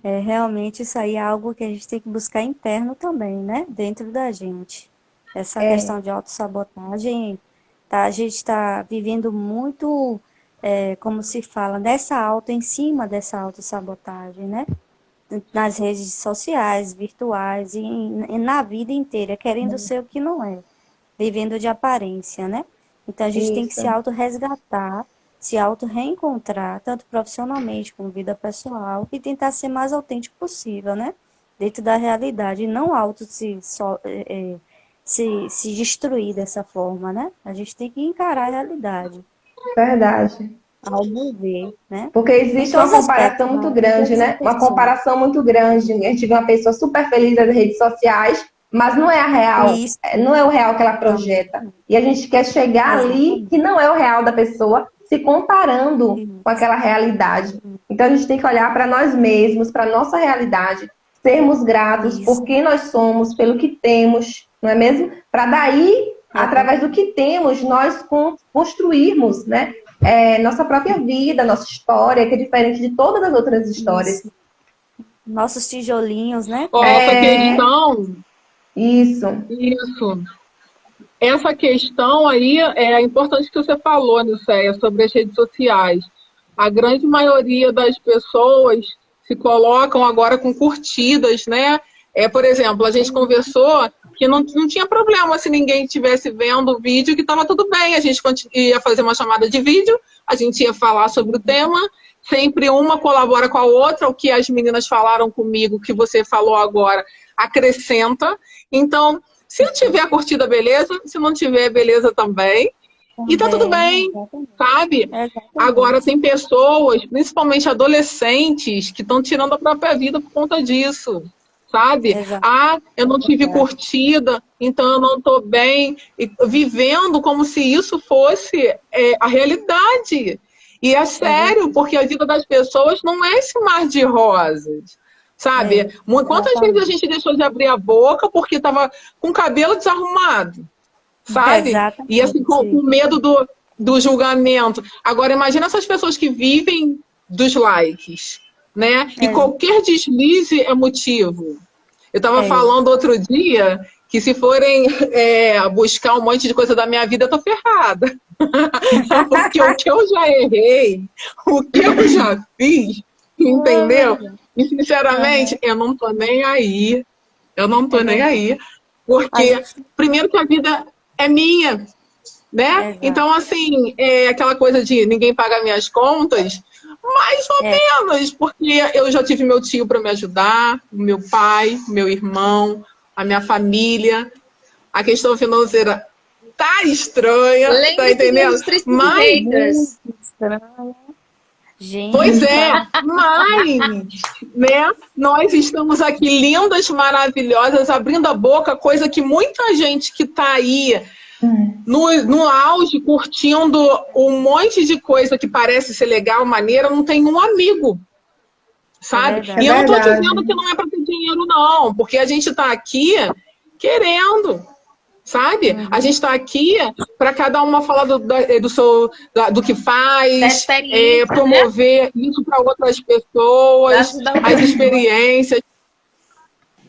Realmente isso aí é algo que a gente tem que buscar interno também, né? Dentro da gente. Essa questão de autossabotagem, tá? A gente está vivendo muito, como se fala, em cima dessa autossabotagem, né? Nas redes sociais, virtuais e na vida inteira, querendo ser o que não é, vivendo de aparência, né? Então a gente tem que Isso. se auto-resgatar, se auto-reencontrar, tanto profissionalmente como vida pessoal, e tentar ser mais autêntico possível, né? Dentro da realidade, e não se destruir dessa forma, né? A gente tem que encarar a realidade, Verdade. ao ver, né? Porque Em existe uma todos os aspectos, comparação muito em grande, todas as né? Uma pessoas. comparação muito grande. A gente vê uma pessoa super feliz nas redes sociais, mas não é a real, Isso, não é o real que ela não, projeta. E a gente quer chegar ali exatamente. que não é o real da pessoa, se comparando com Isso. aquela realidade. Então a gente tem que olhar para nós mesmos, para a nossa realidade, sermos gratos por Isso. quem nós somos, pelo que temos, não é mesmo? Para daí, através do que temos, nós construirmos, né? Nossa própria vida, nossa história, que é diferente de todas as outras histórias. Isso. Nossos tijolinhos, né? Ó, essa questão, Isso. essa questão aí é importante que você falou, Nilceia, sobre as redes sociais. A grande maioria das pessoas se colocam agora com curtidas, né? Por exemplo, a gente conversou que não tinha problema se ninguém estivesse vendo o vídeo, que estava tudo bem. A gente ia fazer uma chamada de vídeo, a gente ia falar sobre o tema, sempre uma colabora com a outra, o que as meninas falaram comigo, que você falou agora, acrescenta. Então, se eu tiver curtida, beleza. Se não tiver, beleza também. E tá tudo bem, sabe? Exatamente. Agora tem pessoas, principalmente adolescentes, que estão tirando a própria vida por conta disso, sabe? Exato. Eu não tive curtida, então eu não tô bem. E vivendo como se isso fosse a realidade. E é sério, porque a vida das pessoas não é esse mar de rosas. Sabe? Quantas vezes a gente deixou de abrir a boca porque estava com o cabelo desarrumado? Sabe? Exatamente. E assim, com medo do julgamento. Agora, imagina essas pessoas que vivem dos likes, né? E qualquer deslize é motivo. Eu estava falando outro dia que se forem buscar um monte de coisa da minha vida, eu tô ferrada. Porque o que eu já errei, o que eu já fiz, entendeu? E, sinceramente, eu não tô nem aí. Eu não tô nem aí. Porque, primeiro que a vida é minha, né? Exato. Então, assim, aquela coisa de ninguém paga minhas contas, mais ou menos, porque eu já tive meu tio para me ajudar, meu pai, meu irmão, a minha família. A questão financeira tá estranha, tá entendendo? Mas Gente, pois mas, né, nós estamos aqui lindas, maravilhosas, abrindo a boca, coisa que muita gente que tá aí no auge, curtindo um monte de coisa que parece ser legal, maneira, não tem um amigo, sabe? E eu não tô dizendo que não é para ter dinheiro, não, porque a gente tá aqui querendo. Sabe? A gente está aqui para cada uma falar do que faz, promover isso para outras pessoas, as experiências,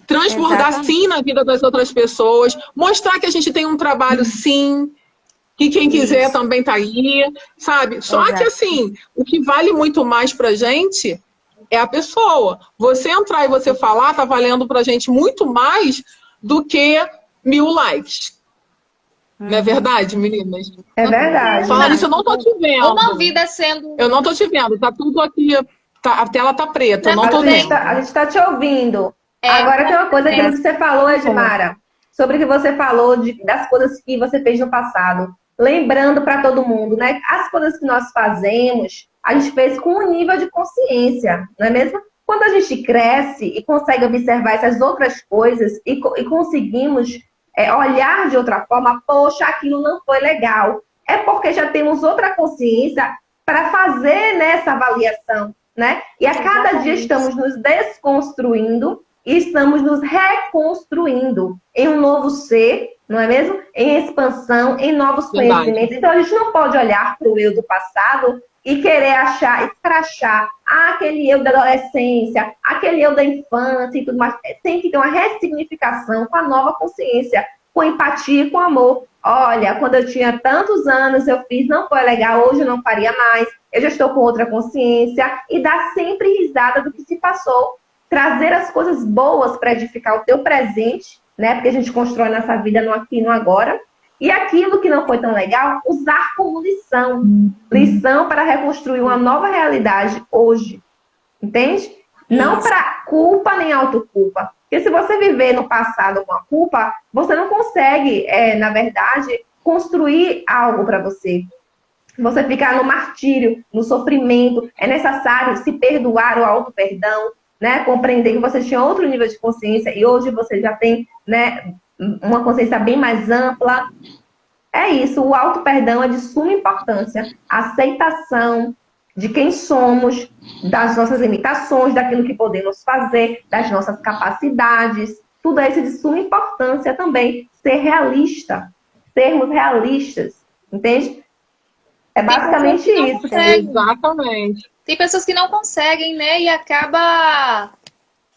transbordar sim na vida das outras pessoas, mostrar que a gente tem um trabalho sim, que quem quiser também tá aí, sabe? Só que assim, o que vale muito mais pra gente é a pessoa. Você entrar e você falar tá valendo pra gente muito mais do que 1000 likes. Não é verdade, meninas? É verdade. Falando isso, eu não tô te vendo. Uma vida sendo... Eu não tô te vendo, tá tudo aqui, a tela tá preta, eu não tô vendo. A gente tá te ouvindo. Agora tem uma coisa que você falou, Edmara, sobre o que você falou das coisas que você fez no passado. Lembrando para todo mundo, né? As coisas que nós fazemos, a gente fez com um nível de consciência, não é mesmo? Quando a gente cresce e consegue observar essas outras coisas e conseguimos olhar de outra forma, poxa, aquilo não foi legal. é porque já temos outra consciência para fazer nessa avaliação, né? E a cada dia estamos nos desconstruindo e estamos nos reconstruindo em um novo ser, não é mesmo? Em expansão, em novos conhecimentos. Então, a gente não pode olhar para o eu do passado e querer achar, escrachar, aquele eu da adolescência, aquele eu da infância e tudo mais. Tem que ter uma ressignificação com a nova consciência, com empatia, com amor. Olha, quando eu tinha tantos anos, eu fiz, não foi legal, hoje eu não faria mais, eu já estou com outra consciência, e dar sempre risada do que se passou. Trazer as coisas boas para edificar o teu presente, né? Porque a gente constrói nossa vida no aqui e no agora. E aquilo que não foi tão legal, usar como lição. Lição para reconstruir uma nova realidade hoje. Entende? Não para culpa nem autoculpa. Porque se você viver no passado com a culpa, você não consegue, na verdade, construir algo para você. Você ficar no martírio, no sofrimento. É necessário se perdoar, o auto-perdão, né? Compreender que você tinha outro nível de consciência e hoje você já tem, né, uma consciência bem mais ampla. É isso, o auto-perdão é de suma importância. A aceitação de quem somos, das nossas limitações, daquilo que podemos fazer, das nossas capacidades. Tudo isso é de suma importância também. Ser realista, sermos realistas, entende? É basicamente isso. Exatamente. Tem pessoas que não conseguem, né? E acaba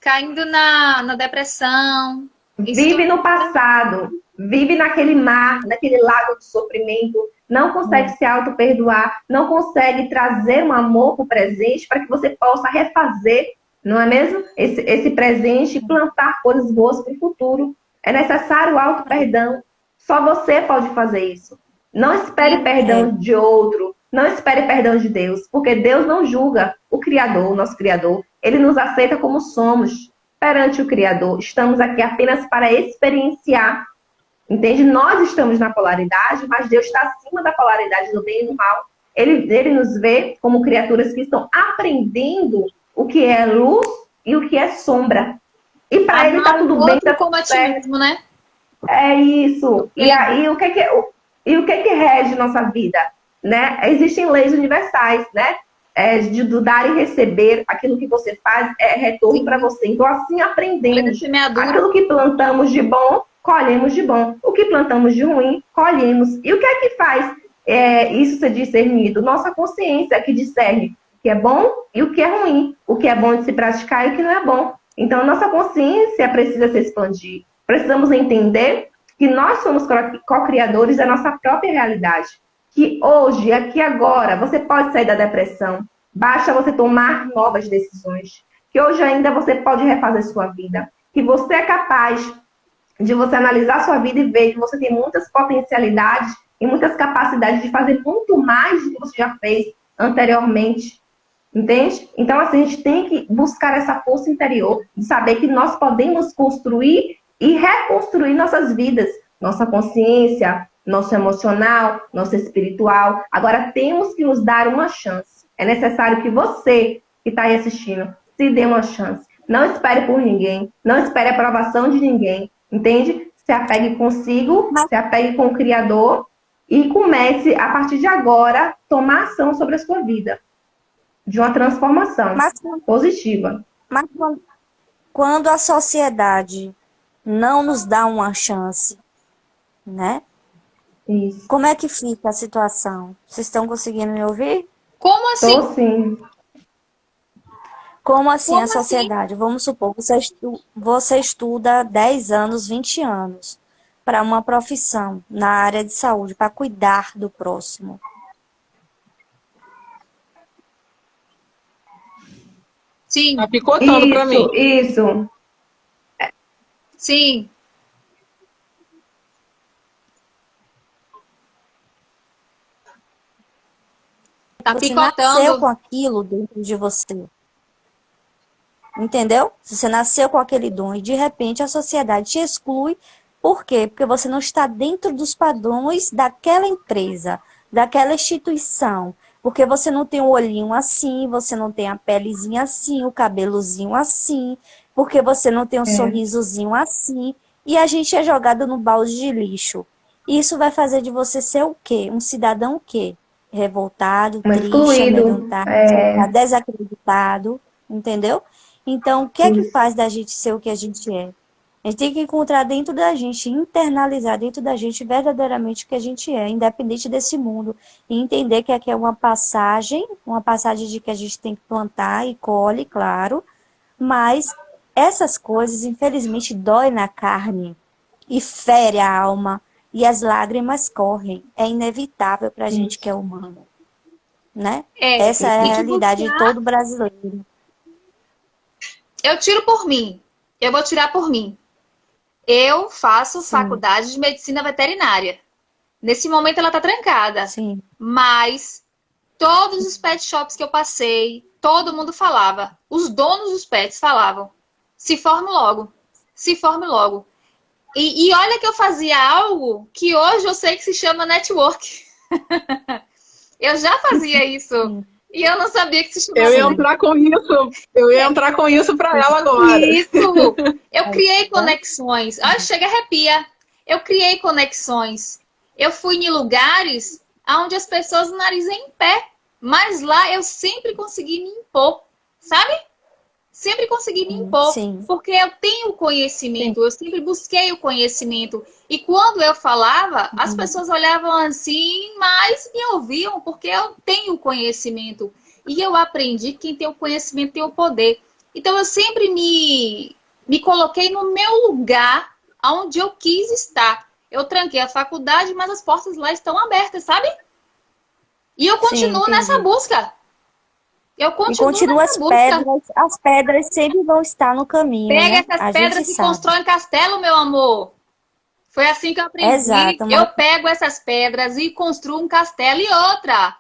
caindo na depressão. Vive no passado, vive naquele mar, naquele lago de sofrimento, não consegue se auto-perdoar, não consegue trazer um amor para o presente para que você possa refazer, não é mesmo? Esse presente e plantar coisas boas para o futuro. É necessário o auto-perdão. Só você pode fazer isso. Não espere perdão de outro, não espere perdão de Deus, porque Deus não julga o Criador, o nosso Criador. Ele nos aceita como somos perante o Criador. Estamos aqui apenas para experienciar. Entende? Nós estamos na polaridade, mas Deus está acima da polaridade do bem e do mal. Ele nos vê como criaturas que estão aprendendo o que é luz e o que é sombra. E para ele está tudo bem. Tá como a ti mesmo, né? É isso. E aí, o que rege nossa vida? Né? Existem leis universais, né? Do dar e receber, aquilo que você faz é retorno para você. Então, assim aprendemos. Aquilo que plantamos de bom, colhemos de bom. O que plantamos de ruim, colhemos. E o que é que faz isso ser discernido? Nossa consciência que discerne o que é bom e o que é ruim. O que é bom de se praticar e o que não é bom. Então, nossa consciência precisa se expandir. Precisamos entender que nós somos co-criadores da nossa própria realidade. Que hoje, aqui agora, você pode sair da depressão. Basta você tomar novas decisões. Que hoje ainda você pode refazer sua vida. Que você é capaz de você analisar sua vida e ver que você tem muitas potencialidades e muitas capacidades de fazer muito mais do que você já fez anteriormente. Entende? Então, assim, a gente tem que buscar essa força interior de saber que nós podemos construir e reconstruir nossas vidas. Nossa consciência, nosso emocional, nosso espiritual. Agora, temos que nos dar uma chance. É necessário que você, que está aí assistindo, se dê uma chance. Não espere por ninguém. Não espere a aprovação de ninguém. Entende? Se apegue consigo, se apegue com o Criador e comece, a partir de agora, tomar ação sobre a sua vida. De uma transformação positiva. Mas quando a sociedade não nos dá uma chance, né? Isso. Como é que fica a situação? Vocês estão conseguindo me ouvir? Como assim? Tô sim. Como assim a sociedade? Vamos supor, você estuda 10 anos, 20 anos para uma profissão na área de saúde, para cuidar do próximo. Sim. Tá picotando para mim. Isso. Sim. Tá Você picotando. nasceu com aquilo dentro de você. Entendeu? Você nasceu com aquele dom e de repente a sociedade te exclui. Por quê? Porque você não está dentro dos padrões daquela empresa, daquela instituição. Porque você não tem o olhinho assim, você não tem a pelezinha assim, o cabelozinho assim, porque você não tem um sorrisozinho assim. E a gente é jogado no balde de lixo. Isso vai fazer de você ser o quê? Um cidadão o quê? Revoltado, Um triste, excluído. amedrontado, desacreditado, entendeu? Então, o que é que Isso. faz da gente ser o que a gente é? A gente tem que encontrar dentro da gente, internalizar dentro da gente verdadeiramente o que a gente é, independente desse mundo. E entender que aqui é uma passagem de que a gente tem que plantar e colhe, claro, mas essas coisas, infelizmente, dói na carne e fere a alma, e as lágrimas correm. É inevitável para a gente que é humano, né? Essa é a tem que realidade de buscar. todo brasileiro. Eu tiro por mim. Eu vou tirar por mim. Eu faço Sim, faculdade de medicina veterinária. Nesse momento ela tá trancada. sim, Mas todos os pet shops que eu passei, todo mundo falava. Os donos dos pets falavam. Se forme logo. Se forme logo. E olha que eu fazia algo que hoje eu sei que se chama network. Eu já fazia isso. sim. E eu não sabia que se Eu chamava ia entrar com isso. Eu ia entrar com isso para ela agora. isso. Eu criei conexões. Olha, chega a arrepia. Eu criei conexões. Eu fui em lugares onde as pessoas nariz em pé. Mas lá eu sempre consegui me impor. Sabe? Sempre consegui me impor. Sim. Porque eu tenho conhecimento. Eu sempre busquei o conhecimento. E quando eu falava, as pessoas olhavam assim, mas me ouviam, porque eu tenho conhecimento. E eu aprendi que quem tem o conhecimento tem o poder. Então eu sempre me coloquei no meu lugar, onde eu quis estar. Eu tranquei a faculdade, mas as portas lá estão abertas, sabe? E eu continuo nessa busca. Eu E continuo continua nessa busca. as pedras sempre vão estar no caminho, Pega né? essas A pedras gente e sabe. constrói um castelo, meu amor. Foi assim que eu aprendi. Exato, Eu mas pego essas pedras e construo um castelo. E outra,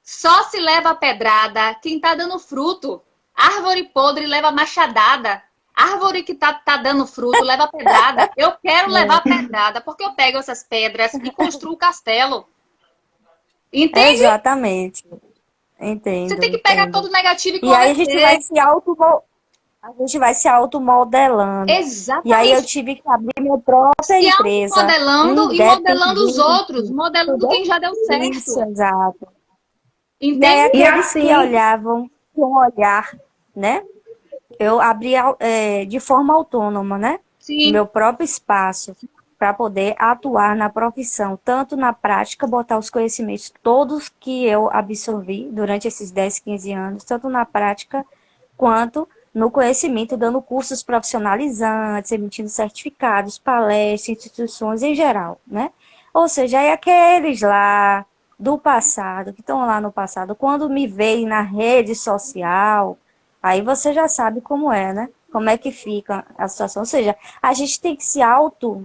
só se leva a pedrada quem tá dando fruto. Árvore podre leva machadada. Árvore que tá dando fruto leva pedrada. Eu quero levar pedrada porque eu pego essas pedras e construo o castelo. Entende? exatamente. Você Entendo, tem que pegar entendo. todo negativo e E aí a gente vai converter. se automodelando. E aí eu Exatamente. tive que abrir minha própria Se empresa, automodelando e modelando os outros. independente. Modelando Entendeu? quem já deu Isso, certo. exato. E aí Entende? E aqueles que assim, olhavam com um olhar, né? Eu abri de forma autônoma, né? Sim. Meu próprio espaço para poder atuar na profissão, tanto na prática, botar os conhecimentos todos que eu absorvi durante esses 10, 15 anos, tanto na prática quanto no conhecimento, dando cursos profissionalizantes, emitindo certificados, palestras, instituições em geral, né? Ou seja, é aqueles lá do passado, que estão lá no passado, quando me veem na rede social, aí você já sabe como é, né? Como é que fica a situação. Ou seja, a gente tem que se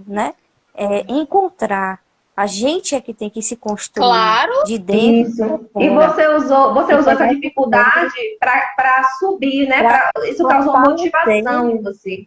né? Encontrar. A gente é que tem que se construir Claro. de dentro isso. para E fora. você E usou essa pegar dificuldade para subir, né? Isso causou motivação em você.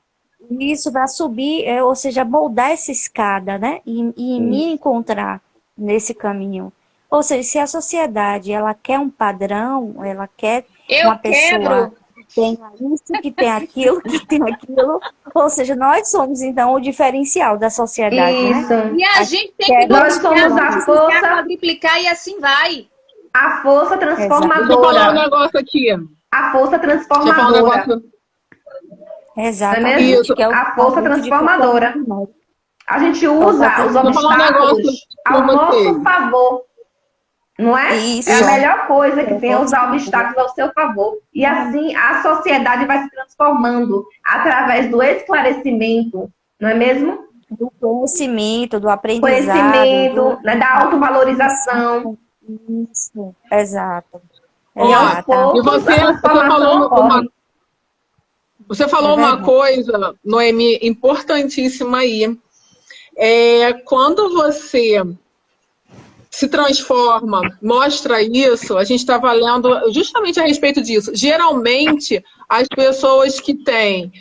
isso para subir, ou seja, moldar essa escada, né? E me encontrar nesse caminho. Ou seja, se a sociedade ela quer um padrão, ela quer Eu uma pessoa quebro. que tenha isso, que tem aquilo, que tem aquilo, ou seja, nós somos então o diferencial da sociedade, né? Isso. E a gente tem que Nós somos a multiplicar, força, quadriplicar e assim vai. a força Deixa eu falar um transformadora. negócio aqui. A força Deixa eu falar um transformadora. negócio. Exatamente. Isso. Que é o A força talento de transformadora. cada um de nós. A gente usa os Deixa eu falar um negócio obstáculos pra ao nosso vocês. favor. Não é? Isso. É a melhor coisa que tem é usar Isso. obstáculos ao seu favor. E assim a sociedade vai se transformando através do esclarecimento, não é mesmo? Do conhecimento, do aprendizado. Conhecimento, né, da autovalorização. Isso, exato. E aos poucos, E você a transformação ocorre. Você falou uma coisa, Noemi, importantíssima aí. Quando você se transforma, mostra isso, a gente está falando justamente a respeito disso. Geralmente, as pessoas que têm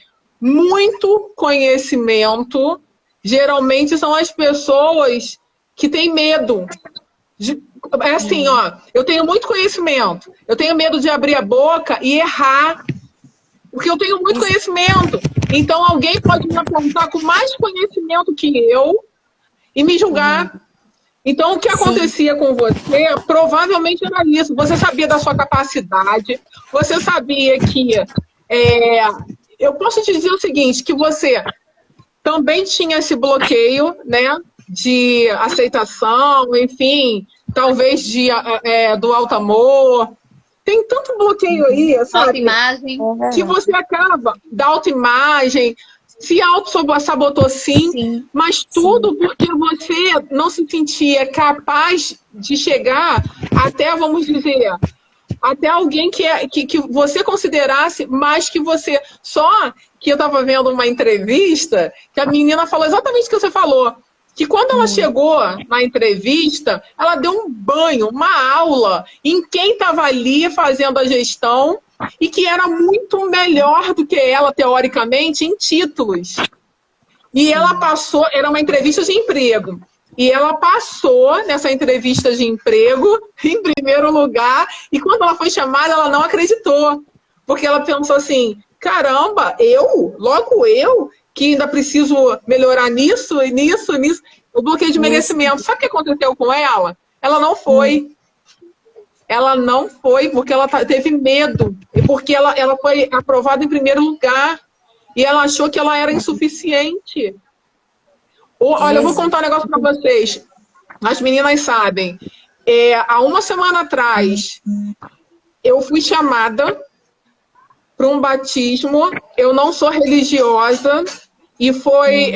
muito conhecimento, geralmente são as pessoas que têm medo. É assim, ó, eu tenho muito conhecimento, eu tenho medo de abrir a boca e errar, porque eu tenho muito conhecimento. Então, alguém pode me apontar com mais conhecimento que eu e me julgar. Então, o que acontecia com você, provavelmente era isso. Você sabia da sua capacidade, você sabia que... eu posso te dizer o seguinte, que você também tinha esse bloqueio, né, de aceitação, enfim, talvez do alto amor. Tem tanto bloqueio aí, sabe? Autoimagem. Que você acaba da autoimagem, se auto-sabotou sim, mas tudo porque você não se sentia capaz de chegar até, vamos dizer, até alguém que você considerasse mais que você. Só que eu estava vendo uma entrevista que a menina falou exatamente o que você falou. Que quando ela chegou na entrevista, ela deu um banho, uma aula em quem estava ali fazendo a gestão e que era muito melhor do que ela, teoricamente, em títulos. E ela passou, era uma entrevista de emprego. E ela passou nessa entrevista de emprego em primeiro lugar, e quando ela foi chamada, ela não acreditou. Porque ela pensou assim, caramba, logo eu, que ainda preciso melhorar nisso, e nisso. O bloqueio de merecimento. Sabe o que aconteceu com ela? Ela não foi. Ela não foi porque ela teve medo. Porque ela foi aprovada em primeiro lugar. E ela achou que ela era insuficiente. Olha, eu vou contar um negócio para vocês. As meninas sabem. Há uma semana atrás, eu fui chamada para um batismo. Eu não sou religiosa. E foi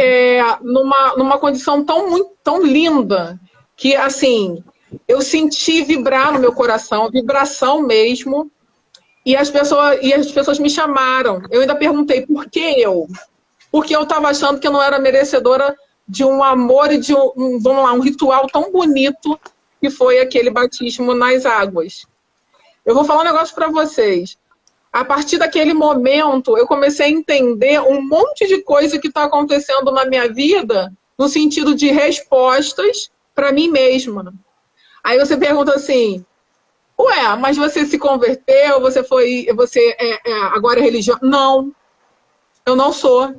numa condição tão linda que, assim, eu senti vibrar no meu coração, vibração mesmo. E as pessoas me chamaram. Eu ainda perguntei, por que eu? Porque eu estava achando que eu não era merecedora de um amor e de um ritual tão bonito que foi aquele batismo nas águas. Eu vou falar um negócio para vocês. A partir daquele momento, eu comecei a entender um monte de coisa que está acontecendo na minha vida no sentido de respostas para mim mesma. Aí você pergunta assim, ué, mas você se converteu, você agora é religioso? Não, eu não sou.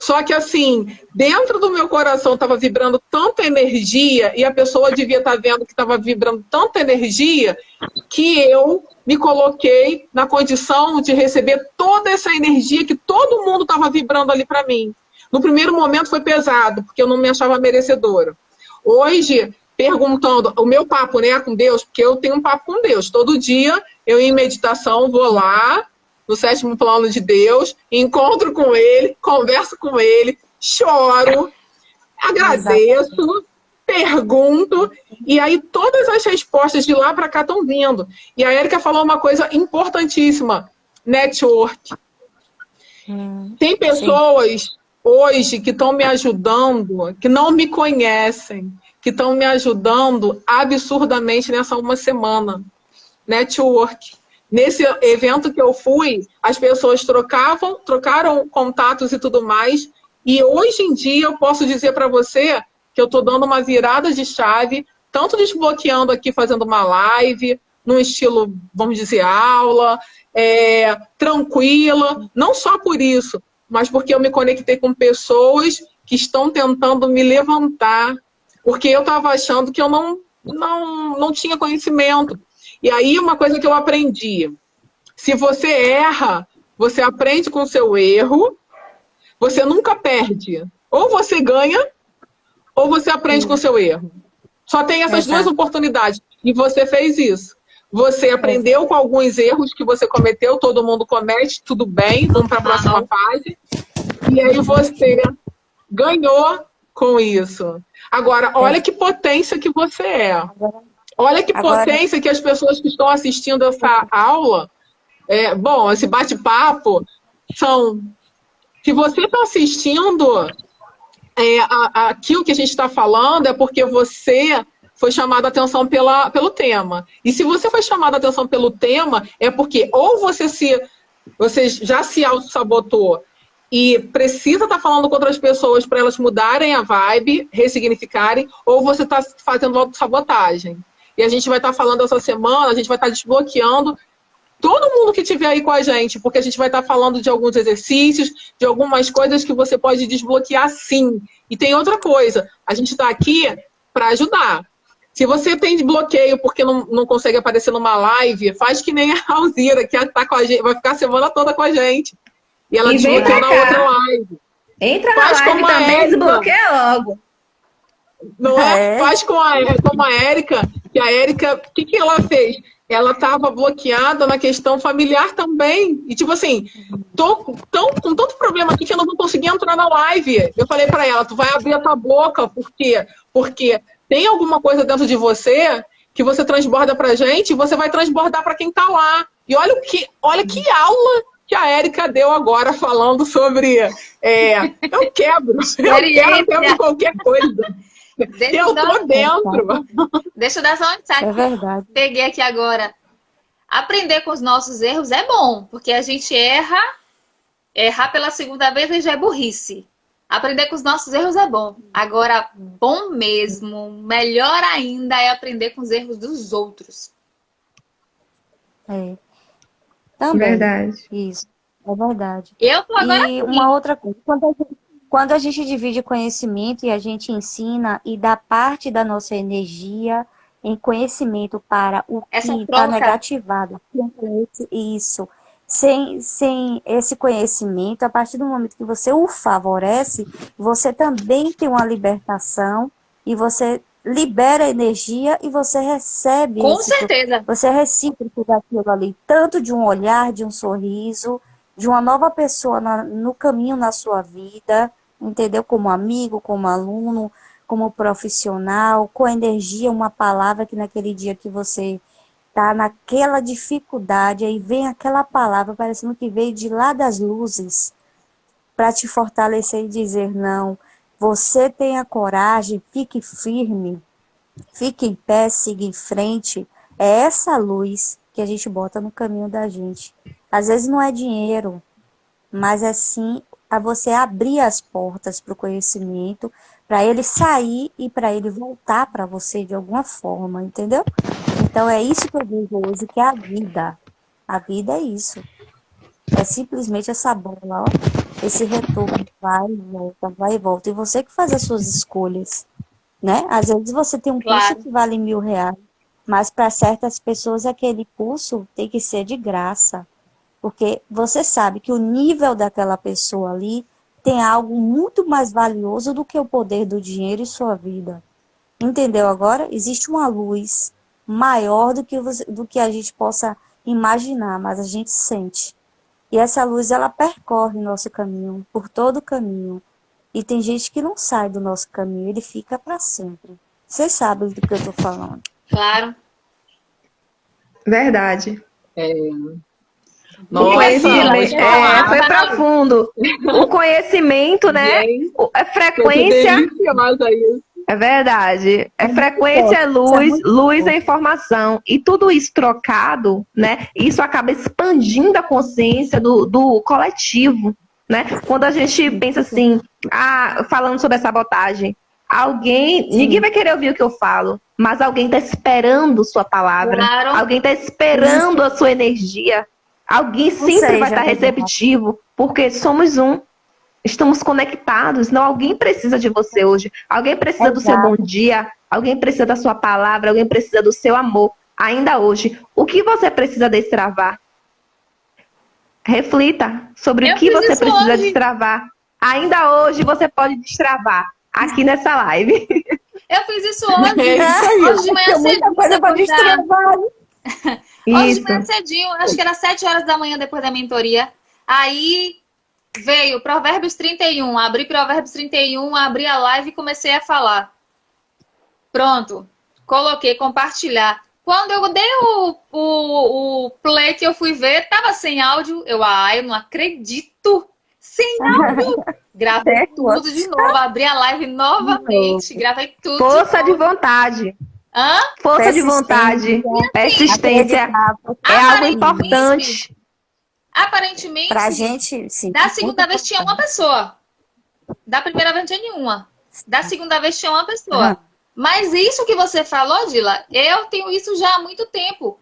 Só que assim, dentro do meu coração estava vibrando tanta energia e a pessoa devia estar vendo que estava vibrando tanta energia que eu me coloquei na condição de receber toda essa energia que todo mundo estava vibrando ali para mim. No primeiro momento foi pesado, porque eu não me achava merecedora. Hoje, perguntando o meu papo, né, com Deus, porque eu tenho um papo com Deus. Todo dia eu em meditação vou lá, no 7º plano de Deus, encontro com Ele, converso com Ele, choro, agradeço, pergunto, e aí todas as respostas de lá para cá estão vindo. E a Érica falou uma coisa importantíssima, network. Tem pessoas hoje que estão me ajudando, que não me conhecem, que estão me ajudando absurdamente nessa uma semana. Network. Nesse evento que eu fui, as pessoas trocaram contatos e tudo mais. E hoje em dia eu posso dizer para você que eu estou dando uma virada de chave, tanto desbloqueando aqui, fazendo uma live, num estilo, vamos dizer, aula, tranquila. Não só por isso, mas porque eu me conectei com pessoas que estão tentando me levantar. Porque eu estava achando que eu não tinha conhecimento. E aí, uma coisa que eu aprendi, se você erra, você aprende com o seu erro, você nunca perde. Ou você ganha, ou você aprende com o seu erro. Só tem essas duas oportunidades. E você fez isso. Você aprendeu com alguns erros que você cometeu, todo mundo comete, tudo bem, vamos para a próxima fase. E aí você ganhou com isso. Agora, olha que potência que você é. Olha que potência que as pessoas que estão assistindo essa aula, esse bate-papo, são... Se você está assistindo aquilo que a gente está falando, é porque você foi chamado a atenção pelo tema. E se você foi chamado a atenção pelo tema, é porque ou você já se auto-sabotou e precisa estar falando com outras pessoas para elas mudarem a vibe, ressignificarem, ou você está fazendo auto-sabotagem. E a gente vai estar falando essa semana, a gente vai estar desbloqueando todo mundo que estiver aí com a gente, porque a gente vai estar falando de alguns exercícios, de algumas coisas que você pode desbloquear sim. E tem outra coisa, a gente está aqui para ajudar. Se você tem bloqueio porque não consegue aparecer numa live, faz que nem a Alzira, que tá com a gente, vai ficar a semana toda com a gente. E ela desbloqueou na outra live. Entra na live também e desbloqueia logo. Não é? Faz como a Érica, que a Érica, o que ela fez? Ela estava bloqueada na questão familiar também. E tipo assim, tô com tanto problema aqui que eu não vou conseguir entrar na live. Eu falei para ela, tu vai abrir a tua boca, por quê? Porque tem alguma coisa dentro de você que você transborda pra gente e você vai transbordar para quem tá lá. E olha que aula que a Érica deu agora falando sobre eu quebro qualquer coisa. Eu tô dentro. Deixa eu dar só um insight. É verdade. Peguei aqui agora. Aprender com os nossos erros é bom, porque a gente errar pela segunda vez já é burrice. Aprender com os nossos erros é bom. Agora, bom mesmo, melhor ainda é aprender com os erros dos outros. Também. Verdade. Isso, é verdade. Eu tô agora E uma outra coisa, quando a gente divide conhecimento e a gente ensina e dá parte da nossa energia em conhecimento para o que está negativado. Isso. Sem esse conhecimento, a partir do momento que você o favorece, você também tem uma libertação e você libera energia e você recebe. Com certeza. Você é recíproco daquilo ali, tanto de um olhar, de um sorriso, de uma nova pessoa no caminho na sua vida, entendeu? Como amigo, como aluno, como profissional, com energia, uma palavra que naquele dia que você tá naquela dificuldade, aí vem aquela palavra parecendo que veio de lá das luzes para te fortalecer e dizer não, você tenha coragem, fique firme, fique em pé, siga em frente. É essa luz que a gente bota no caminho da gente. Às vezes não é dinheiro, mas é sim a você abrir as portas para o conhecimento, para ele sair e para ele voltar para você de alguma forma, entendeu? Então é isso que eu digo hoje, que é a vida. A vida é isso. É simplesmente essa bola, ó, esse retorno, vai e volta. E você que faz as suas escolhas, né? Às vezes você tem um curso que vale R$1.000, mas para certas pessoas aquele curso tem que ser de graça. Porque você sabe que o nível daquela pessoa ali tem algo muito mais valioso do que o poder do dinheiro e sua vida. Entendeu agora? Existe uma luz maior do que a gente possa imaginar, mas a gente sente. E essa luz, ela percorre o nosso caminho, por todo o caminho. E tem gente que não sai do nosso caminho, ele fica para sempre. Vocês sabem do que eu estou falando. Claro. Verdade. Nossa, foi profundo. O conhecimento, né? É frequência. É verdade. É frequência, luz é informação. E tudo isso trocado, né? Isso acaba expandindo a consciência do coletivo, né? Quando a gente pensa assim, falando sobre a sabotagem, ninguém vai querer ouvir o que eu falo, mas alguém está esperando sua palavra. Claro. Alguém está esperando a sua energia. Alguém sempre vai estar receptivo, porque somos um. Estamos conectados. Não, alguém precisa de você hoje. Alguém precisa do seu bom dia. Alguém precisa da sua palavra. Alguém precisa do seu amor. Ainda hoje. O que você precisa destravar? Reflita sobre o que você precisa destravar. Ainda hoje você pode destravar. Aqui nessa live. Eu fiz isso hoje. Hoje de manhã muita coisa para destravar. Hoje de manhã cedinho, acho que era 7 horas da manhã depois da mentoria. Aí veio Provérbios 31, abri Provérbios 31, abri a live e comecei a falar. Pronto, coloquei compartilhar. Quando eu dei o play que eu fui ver, tava sem áudio. Eu não acredito. Sem áudio. Gravei tudo de novo, abri a live novamente, gravei tudo. Força de vontade. Força de vontade, persistência, é algo importante. Aparentemente, pra gente, sim, da segunda vez tinha uma pessoa. Da primeira vez não tinha nenhuma. Da segunda vez tinha uma pessoa. Mas isso que você falou, Dila, eu tenho isso já há muito tempo.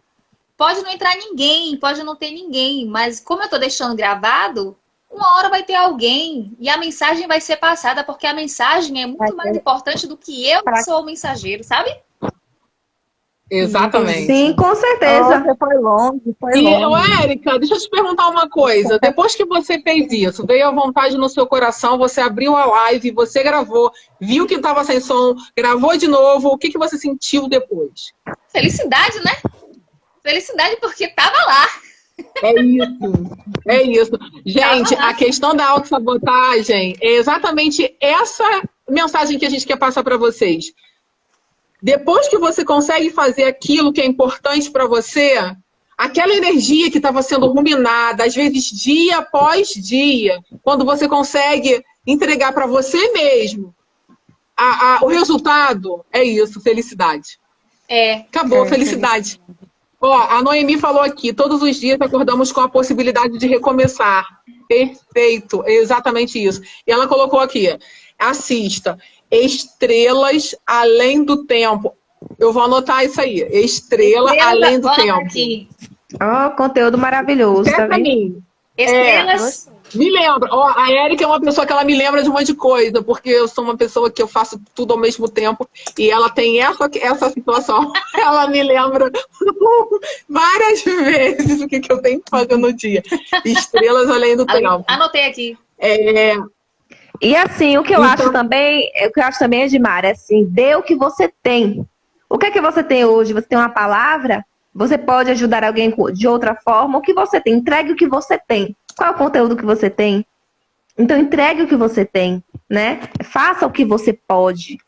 Pode não entrar ninguém, pode não ter ninguém, mas como eu tô deixando gravado, uma hora vai ter alguém e a mensagem vai ser passada, porque a mensagem é muito mais importante do que eu que sou o mensageiro, sabe? Exatamente. Sim, com certeza. Você foi longe, foi E, longe. Érica, deixa eu te perguntar uma coisa. Depois que você fez isso, veio a vontade no seu coração, você abriu a live, você gravou, viu que estava sem som, gravou de novo, o que, que você sentiu depois? Felicidade, né? Felicidade porque tava lá. É isso, é isso. Gente, a questão da autossabotagem é exatamente essa mensagem que a gente quer passar para vocês. Depois que você consegue fazer aquilo que é importante para você, aquela energia que estava sendo ruminada, às vezes dia após dia, quando você consegue entregar para você mesmo o resultado, é isso, felicidade. Acabou, felicidade. Ó, a Noemi falou aqui, todos os dias acordamos com a possibilidade de recomeçar. Perfeito, é exatamente isso. E ela colocou aqui, assista, Estrelas Além do Tempo. Eu vou anotar isso aí, Estrela Além do Tempo. Aqui. Ó, conteúdo maravilhoso, tá vendo? Estrelas. Me lembra, ó, a Érica é uma pessoa que ela me lembra de um monte de coisa, porque eu sou uma pessoa que eu faço tudo ao mesmo tempo, e ela tem essa situação. Ela me lembra várias vezes o que eu tenho que fazer no dia. Estrelas Além do Tempo. Anotei aqui. E assim, o que eu acho também, Edmar, é assim, dê o que você tem. O que é que você tem hoje? Você tem uma palavra? Você pode ajudar alguém de outra forma? O que você tem? Entregue o que você tem. Qual é o conteúdo que você tem? Então, entregue o que você tem, né? Faça o que você pode,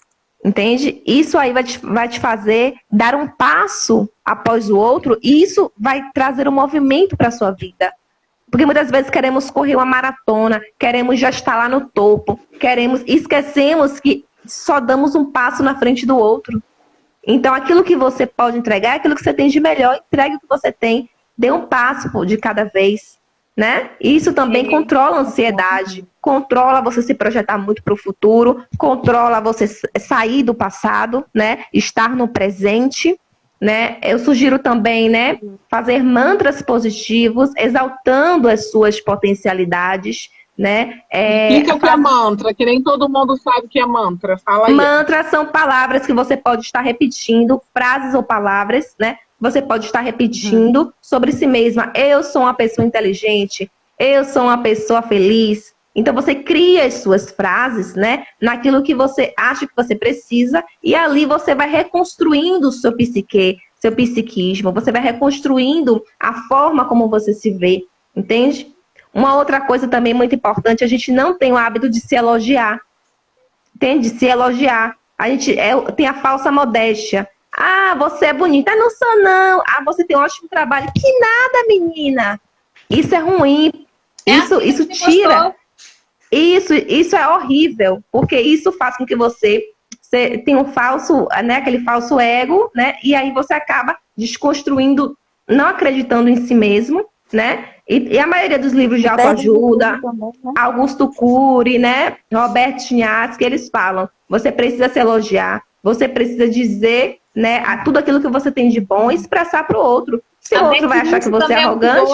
entende? Isso aí vai te fazer dar um passo após o outro e isso vai trazer um movimento para a sua vida. Porque muitas vezes queremos correr uma maratona, queremos já estar lá no topo, esquecemos que só damos um passo na frente do outro. Então, aquilo que você pode entregar é aquilo que você tem de melhor, entregue o que você tem, dê um passo de cada vez. Né? Isso também controla a ansiedade, controla você se projetar muito para o futuro, controla você sair do passado, né? Estar no presente, né? Eu sugiro também, né, fazer mantras positivos, exaltando as suas potencialidades, né? Explica o que é mantra, que nem todo mundo sabe o que é mantra. Fala aí. Mantras são palavras que você pode estar repetindo, frases ou palavras, né? Você pode estar repetindo sobre si mesma. Eu sou uma pessoa inteligente. Eu sou uma pessoa feliz. Então, você cria as suas frases, né? Naquilo que você acha que você precisa. E ali você vai reconstruindo o seu psique, seu psiquismo. Você vai reconstruindo a forma como você se vê. Entende? Uma outra coisa também muito importante. A gente não tem o hábito de se elogiar. Entende? Se elogiar. A gente tem a falsa modéstia. Ah, você é bonita. Ah, não sou, não. Ah, você tem um ótimo trabalho. Que nada, menina. Isso é ruim. Isso tira. Isso é horrível. Porque isso faz com que você tenha um falso, né, aquele falso ego, né? E aí você acaba desconstruindo, não acreditando em si mesmo, né? E a maioria dos livros de autoajuda, Augusto Cury, né? Robert Chiniatsky, eles falam, você precisa se elogiar, você precisa dizer, né, tudo aquilo que você tem de bom e expressar para o outro. Se o outro vai achar que você é arrogante,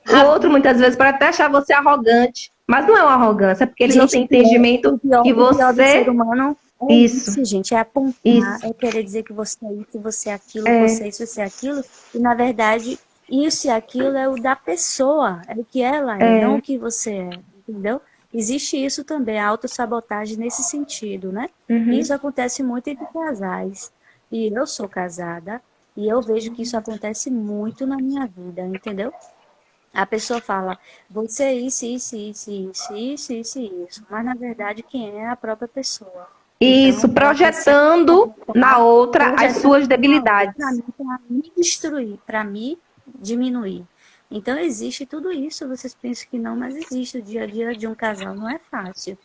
o outro muitas vezes pode até achar você arrogante, mas não é uma arrogância, é porque ele não tem entendimento que você... O ser humano é isso, gente, é apontar, é querer dizer que você é isso, você é aquilo, você é isso, você é aquilo, e na verdade, isso e aquilo é o da pessoa, é o que ela é, não o que você é, entendeu? Existe isso também, a autossabotagem nesse sentido, né? Isso acontece muito entre casais. E eu sou casada e eu vejo que isso acontece muito na minha vida, entendeu? A pessoa fala, você é isso. Mas na verdade quem é a própria pessoa. Isso, então, projetando na outra as suas debilidades. Para me destruir, para me diminuir. Então, existe tudo isso, vocês pensam que não, mas existe. O dia a dia de um casal não é fácil.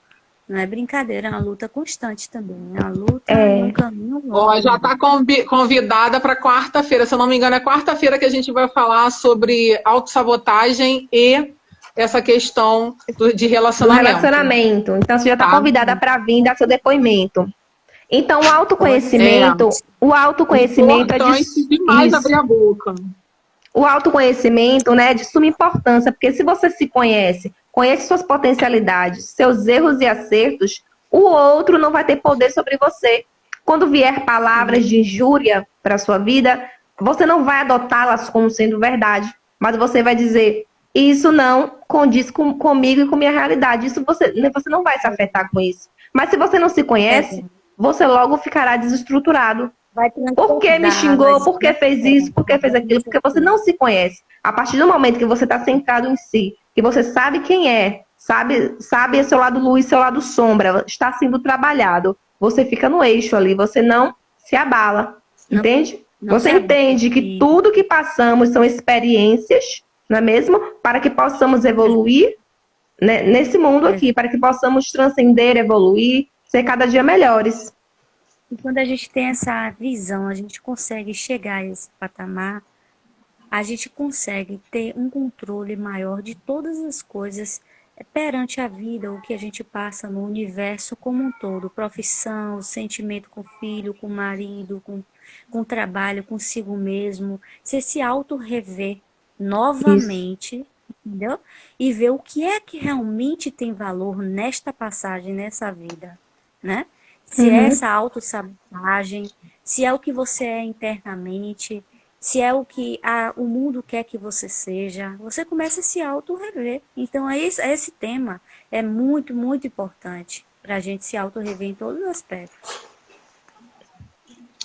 Não é brincadeira, é uma luta constante também. É uma luta num caminho longo. Ó, já está convidada para quarta-feira. Se eu não me engano, é quarta-feira que a gente vai falar sobre autossabotagem e essa questão de relacionamento. Então, você já está convidada para vir dar seu depoimento. Então, o autoconhecimento é importante demais abrir a boca. O autoconhecimento, né, é de suma importância, porque se você se conhece, conhece suas potencialidades, seus erros e acertos, o outro não vai ter poder sobre você. Quando vier palavras de injúria para a sua vida, você não vai adotá-las como sendo verdade, mas você vai dizer, isso não condiz comigo e com minha realidade. Isso você não vai se afetar com isso. Mas se você não se conhece, você logo ficará desestruturado. Por que me xingou? Por que fez isso? Por que fez aquilo? Porque você não se conhece. A partir do momento que você está centrado em si, que você sabe quem é, sabe seu lado luz, seu lado sombra, está sendo trabalhado, você fica no eixo ali, você não se abala, entende? Você entende que tudo que passamos são experiências, não é mesmo? Para que possamos evoluir, né, nesse mundo aqui, para que possamos transcender, evoluir, ser cada dia melhores. E quando a gente tem essa visão, a gente consegue chegar a esse patamar, a gente consegue ter um controle maior de todas as coisas perante a vida, o que a gente passa no universo como um todo, profissão, sentimento com o filho, com o marido, com o trabalho, consigo mesmo, você se auto-rever novamente, entendeu? E ver o que é que realmente tem valor nesta passagem, nessa vida, né? Se é essa autossabotagem, se é o que você é internamente, se é o que o mundo quer que você seja, você começa a se auto-rever. Então, esse tema é muito, muito importante para a gente se auto-rever em todos os aspectos.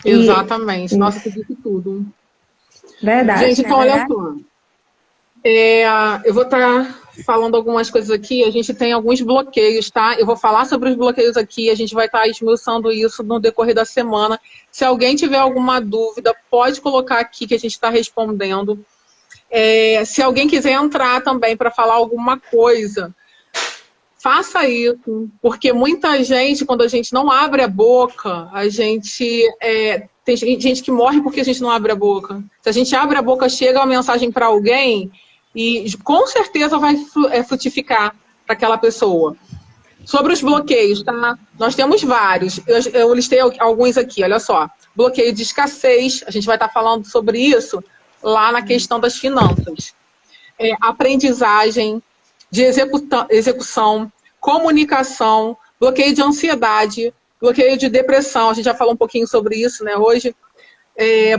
Exatamente. Nossa, você disse tudo. Verdade. Gente, então, olha só. Eu vou estar falando algumas coisas aqui, a gente tem alguns bloqueios, tá? Eu vou falar sobre os bloqueios aqui, a gente vai estar esmiuçando isso no decorrer da semana. Se alguém tiver alguma dúvida, pode colocar aqui que a gente está respondendo. Se alguém quiser entrar também para falar alguma coisa, faça isso, porque muita gente, quando a gente não abre a boca, tem gente que morre porque a gente não abre a boca. Se a gente abre a boca, chega uma mensagem para alguém e com certeza vai frutificar para aquela pessoa. Sobre os bloqueios, tá? Nós temos vários. Eu listei alguns aqui, olha só. Bloqueio de escassez, a gente vai estar falando sobre isso lá na questão das finanças. Aprendizagem, de execução, comunicação, bloqueio de ansiedade, bloqueio de depressão, a gente já falou um pouquinho sobre isso, né, hoje.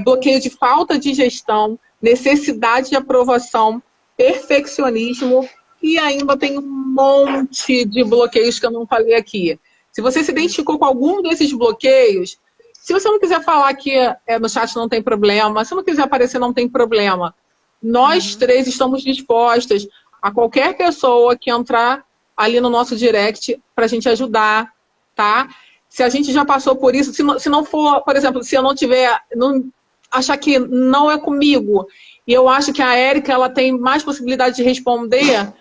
Bloqueio de falta de gestão, necessidade de aprovação, perfeccionismo, e ainda tem um monte de bloqueios que eu não falei aqui. Se você se identificou com algum desses bloqueios, se você não quiser falar aqui no chat, não tem problema. Se não quiser aparecer, não tem problema. Nós três estamos dispostas a qualquer pessoa que entrar ali no nosso direct para a gente ajudar, tá? Se a gente já passou por isso, se não for, por exemplo, se eu não achar que não é comigo, e eu acho que a Érica ela tem mais possibilidade de responder,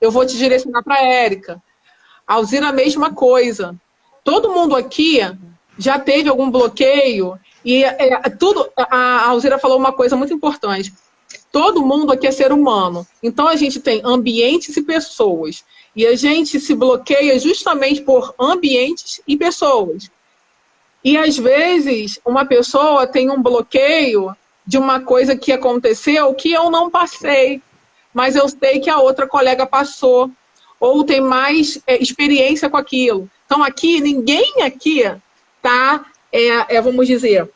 eu vou te direcionar para a Érica. A Alzira, a mesma coisa. Todo mundo aqui já teve algum bloqueio, e a Alzira falou uma coisa muito importante. Todo mundo aqui é ser humano. Então, a gente tem ambientes e pessoas. E a gente se bloqueia justamente por ambientes e pessoas. E, às vezes, uma pessoa tem um bloqueio de uma coisa que aconteceu que eu não passei, mas eu sei que a outra colega passou, ou tem mais experiência com aquilo. Então, aqui, ninguém aqui tá, vamos dizer,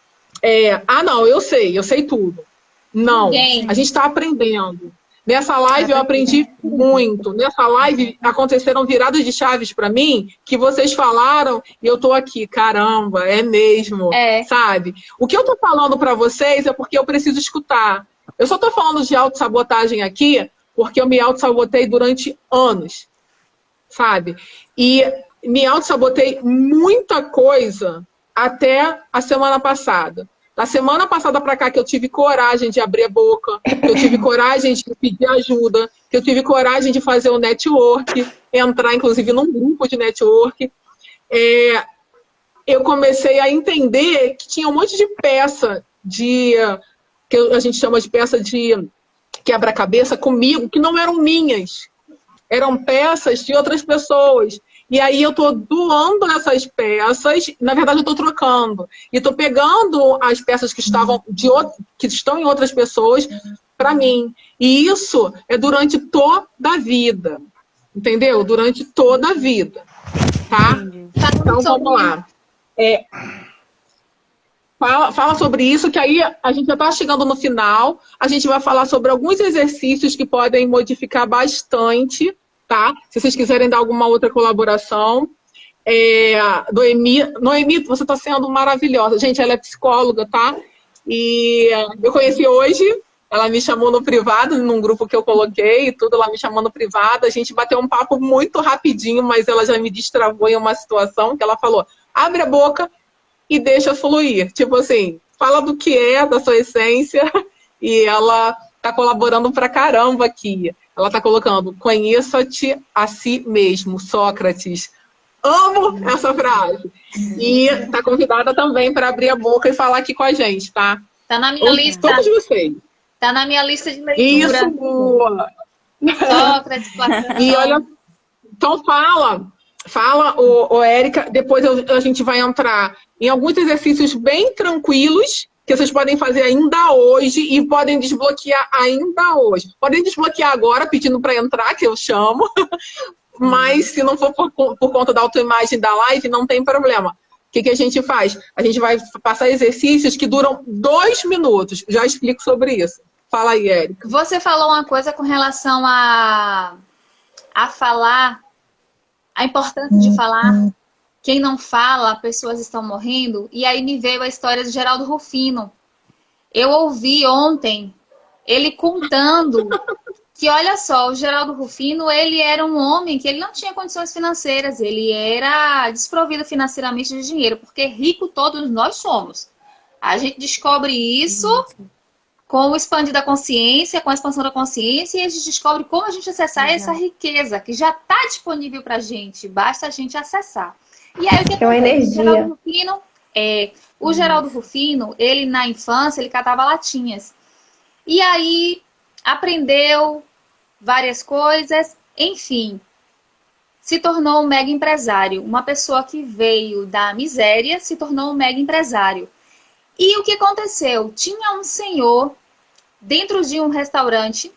não, eu sei tudo. Não, ninguém. A gente está aprendendo. Nessa live eu aprendi muito. Nessa live aconteceram viradas de chaves para mim que vocês falaram e eu tô aqui. Caramba, é mesmo, sabe? O que eu tô falando para vocês é porque eu preciso escutar. Eu só tô falando de autossabotagem aqui porque eu me autossabotei durante anos, sabe? E me autossabotei muita coisa até a semana passada. Da semana passada para cá que eu tive coragem de abrir a boca, que eu tive coragem de pedir ajuda, que eu tive coragem de fazer o network, entrar inclusive num grupo de network, eu comecei a entender que tinha um monte de peça que a gente chama de peça de quebra-cabeça comigo, que não eram minhas. Eram peças de outras pessoas. E aí eu estou doando essas peças, na verdade eu estou trocando. E estou pegando as peças que estão em outras pessoas, para mim. E isso é durante toda a vida. Entendeu? Durante toda a vida. Tá? Então, vamos lá. Fala sobre isso, que aí a gente já está chegando no final. A gente vai falar sobre alguns exercícios que podem modificar bastante, tá? Se vocês quiserem dar alguma outra colaboração. Noemi, você está sendo maravilhosa. Gente, ela é psicóloga, tá? E eu conheci hoje, ela me chamou no privado, num grupo que eu coloquei e tudo, ela me chamou no privado. A gente bateu um papo muito rapidinho, mas ela já me destravou em uma situação que ela falou, abre a boca e deixa fluir. Tipo assim, fala do que é, da sua essência, e ela tá colaborando pra caramba aqui. Ela tá colocando, conheça-te a si mesmo, Sócrates. Amo essa frase. E tá convidada também para abrir a boca e falar aqui com a gente, tá? Tá na minha lista. Todos vocês. Tá na minha lista de leitura. Isso, boa. Sócrates, Platão. E olha, então fala, Érica, depois a gente vai entrar em alguns exercícios bem tranquilos que vocês podem fazer ainda hoje e podem desbloquear ainda hoje. Podem desbloquear agora, pedindo para entrar, que eu chamo, mas se não for por conta da autoimagem da live, não tem problema. O que a gente faz? A gente vai passar exercícios que duram 2 minutos. Já explico sobre isso. Fala aí, Érica. Você falou uma coisa com relação a falar, a importância de falar. Quem não fala, pessoas estão morrendo. E aí me veio a história do Geraldo Rufino. Eu ouvi ontem ele contando que, olha só, o Geraldo Rufino, ele era um homem que ele não tinha condições financeiras. Ele era desprovido financeiramente de dinheiro, porque rico todos nós somos. A gente descobre isso com o expandir da consciência, com a expansão da consciência, e a gente descobre como a gente acessar essa riqueza que já está disponível para a gente. Basta a gente acessar. E aí, o que é uma energia. O Geraldo Rufino, ele na infância, ele catava latinhas. E aí, aprendeu várias coisas, enfim, se tornou um mega empresário. Uma pessoa que veio da miséria se tornou um mega empresário. E o que aconteceu? Tinha um senhor dentro de um restaurante